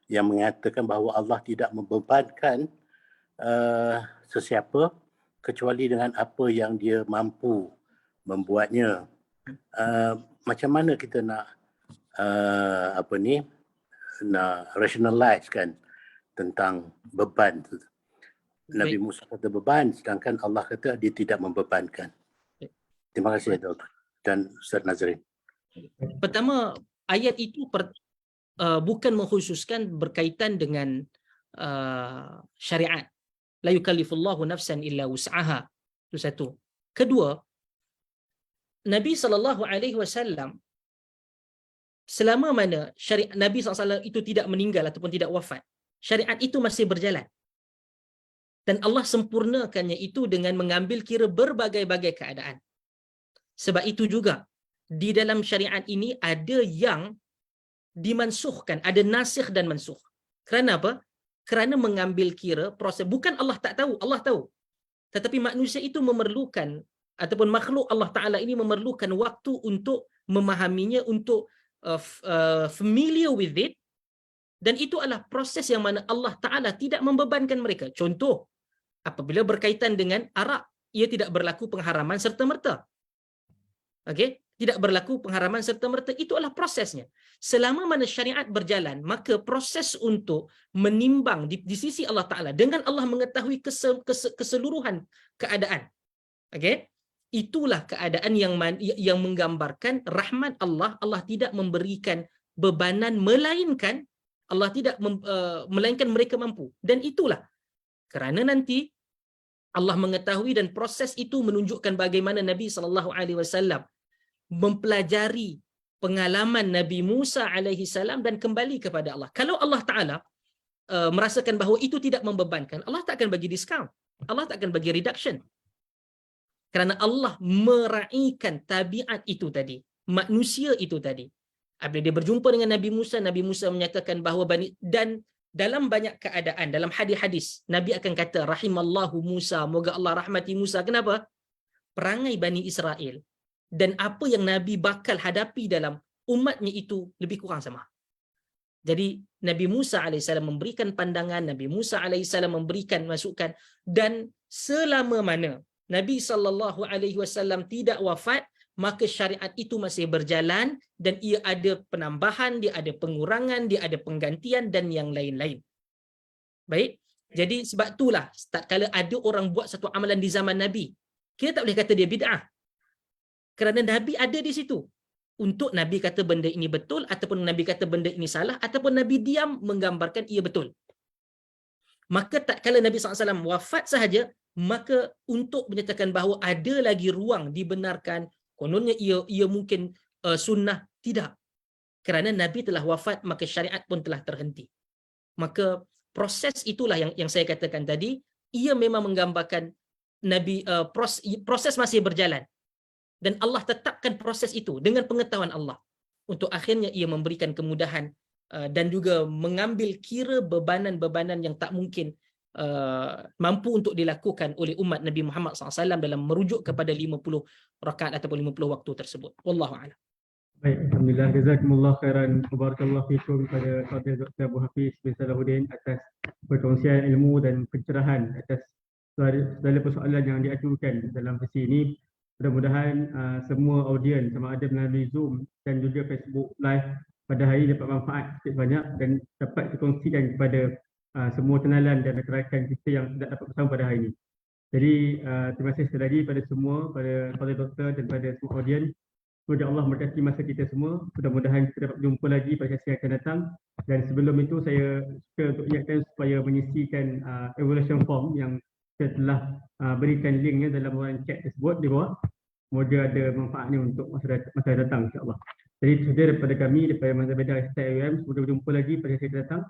yang mengatakan bahawa Allah tidak membebankan sesiapa kecuali dengan apa yang dia mampu membuatnya. Macam mana kita nak nak rationalize kan tentang beban tu. Nabi Musa kata beban sedangkan Allah kata dia tidak membebankan. Terima kasih Dr. dan Ustaz Nazrin. Pertama, ayat itu bukan mengkhususkan berkaitan dengan syariat. La yukallifullahu nafsan illa wus'aha. Itu satu. Kedua, Nabi SAW selama mana syariat Nabi SAW itu tidak meninggal ataupun tidak wafat, syariat itu masih berjalan. Dan Allah sempurnakannya itu dengan mengambil kira berbagai-bagai keadaan. Sebab itu juga di dalam syariat ini ada yang dimansuhkan, ada nasikh dan mansukh. Kerana apa? Kerana mengambil kira proses. Bukan Allah tak tahu, Allah tahu. Tetapi manusia itu memerlukan, ataupun makhluk Allah Ta'ala ini memerlukan waktu untuk memahaminya, untuk familiar with it. Dan itu adalah proses yang mana Allah Ta'ala tidak membebankan mereka. Contoh, apabila berkaitan dengan arak, ia tidak berlaku pengharaman serta-merta. Okey? Tidak berlaku pengharaman serta-merta. Itu adalah prosesnya. Selama mana syariat berjalan, maka proses untuk menimbang di sisi Allah Ta'ala, dengan Allah mengetahui keseluruhan keadaan. Okey? Itulah keadaan yang menggambarkan rahmat Allah. Allah tidak memberikan bebanan, melainkan Allah tidak melainkan mereka mampu. Dan itulah kerana nanti Allah mengetahui, dan proses itu menunjukkan bagaimana Nabi SAW mempelajari pengalaman Nabi Musa alaihi salam dan kembali kepada Allah. Kalau Allah Ta'ala merasakan bahawa itu tidak membebankan, Allah tak akan bagi diskaun. Allah tak akan bagi reduction. Kerana Allah meraihkan tabiat itu tadi, manusia itu tadi. Apabila dia berjumpa dengan Nabi Musa menyatakan bahawa dan dalam banyak keadaan, dalam hadis-hadis, Nabi akan kata, rahimallahu Musa, moga Allah rahmati Musa. Kenapa? Perangai Bani Israel dan apa yang Nabi bakal hadapi dalam umatnya itu lebih kurang sama. Jadi Nabi Musa AS memberikan pandangan, Nabi Musa AS memberikan masukan, dan selama mana Nabi SAW tidak wafat, maka syariat itu masih berjalan, dan ia ada penambahan, dia ada pengurangan, dia ada penggantian dan yang lain-lain. Baik, jadi sebab itulah tatkala ada orang buat satu amalan di zaman Nabi, kita tak boleh kata dia bid'ah. Kerana Nabi ada di situ. Untuk Nabi kata benda ini betul, ataupun Nabi kata benda ini salah, ataupun Nabi diam menggambarkan ia betul. Maka tatkala Nabi SAW wafat sahaja, maka untuk menyatakan bahawa ada lagi ruang dibenarkan, kononnya ia mungkin sunnah, tidak. Kerana Nabi telah wafat, maka syariat pun telah terhenti. Maka proses itulah yang saya katakan tadi, ia memang menggambarkan Nabi proses masih berjalan. Dan Allah tetapkan proses itu dengan pengetahuan Allah. Untuk akhirnya ia memberikan kemudahan dan juga mengambil kira bebanan-bebanan yang tak mungkin mampu untuk dilakukan oleh umat Nabi Muhammad SAW dalam merujuk kepada 50 rakaat ataupun 50 waktu tersebut. Wallahu a'lam. Baik, alhamdulillah, jazakumullah khairan, barakallahu fikum kepada Fadil Dr. Abu Hafiz bin Salahuddin atas perkongsian ilmu dan pencerahan atas segala persoalan yang diajukan dalam sesi ini. Mudah-mudahan semua audien sama ada melalui Zoom dan juga Facebook Live pada hari ini dapat manfaat banyak dan dapat dikongsikan kepada semua kenalan dan rakan kita yang tidak dapat bersama pada hari ini. Jadi terima kasih sekali lagi pada semua, pada Fadil Doktor dan pada semua audien. Semoga Allah memberkati masa kita semua. Mudah-mudahan kita dapat jumpa lagi pada sesi yang akan datang. Dan sebelum itu saya suka untuk ingatkan supaya mengisikan evaluation form yang saya telah berikan linknya dalam ruangan chat tersebut di bawah. Semoga ada manfaatnya untuk masa datang, insyaAllah. Jadi itu saja daripada kami, daripada Mazhab Beda STIUM. Semoga berjumpa lagi pada sesi yang datang.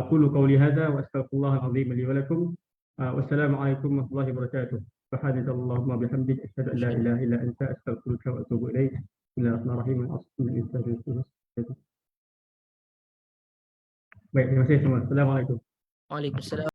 Aqulu qawli hadza wa astaghfirullahal azim li wa lakum. Wassalamualaikum warahmatullahi wabarakatuh. Subhanakallahumma bihamdika asyhadu an la ilaha illa anta astaghfiruka wa atubu ilaik. Bismillahirrahmanirrahim. Baik, terima kasih semua. Assalamualaikum. Waalaikumsalam.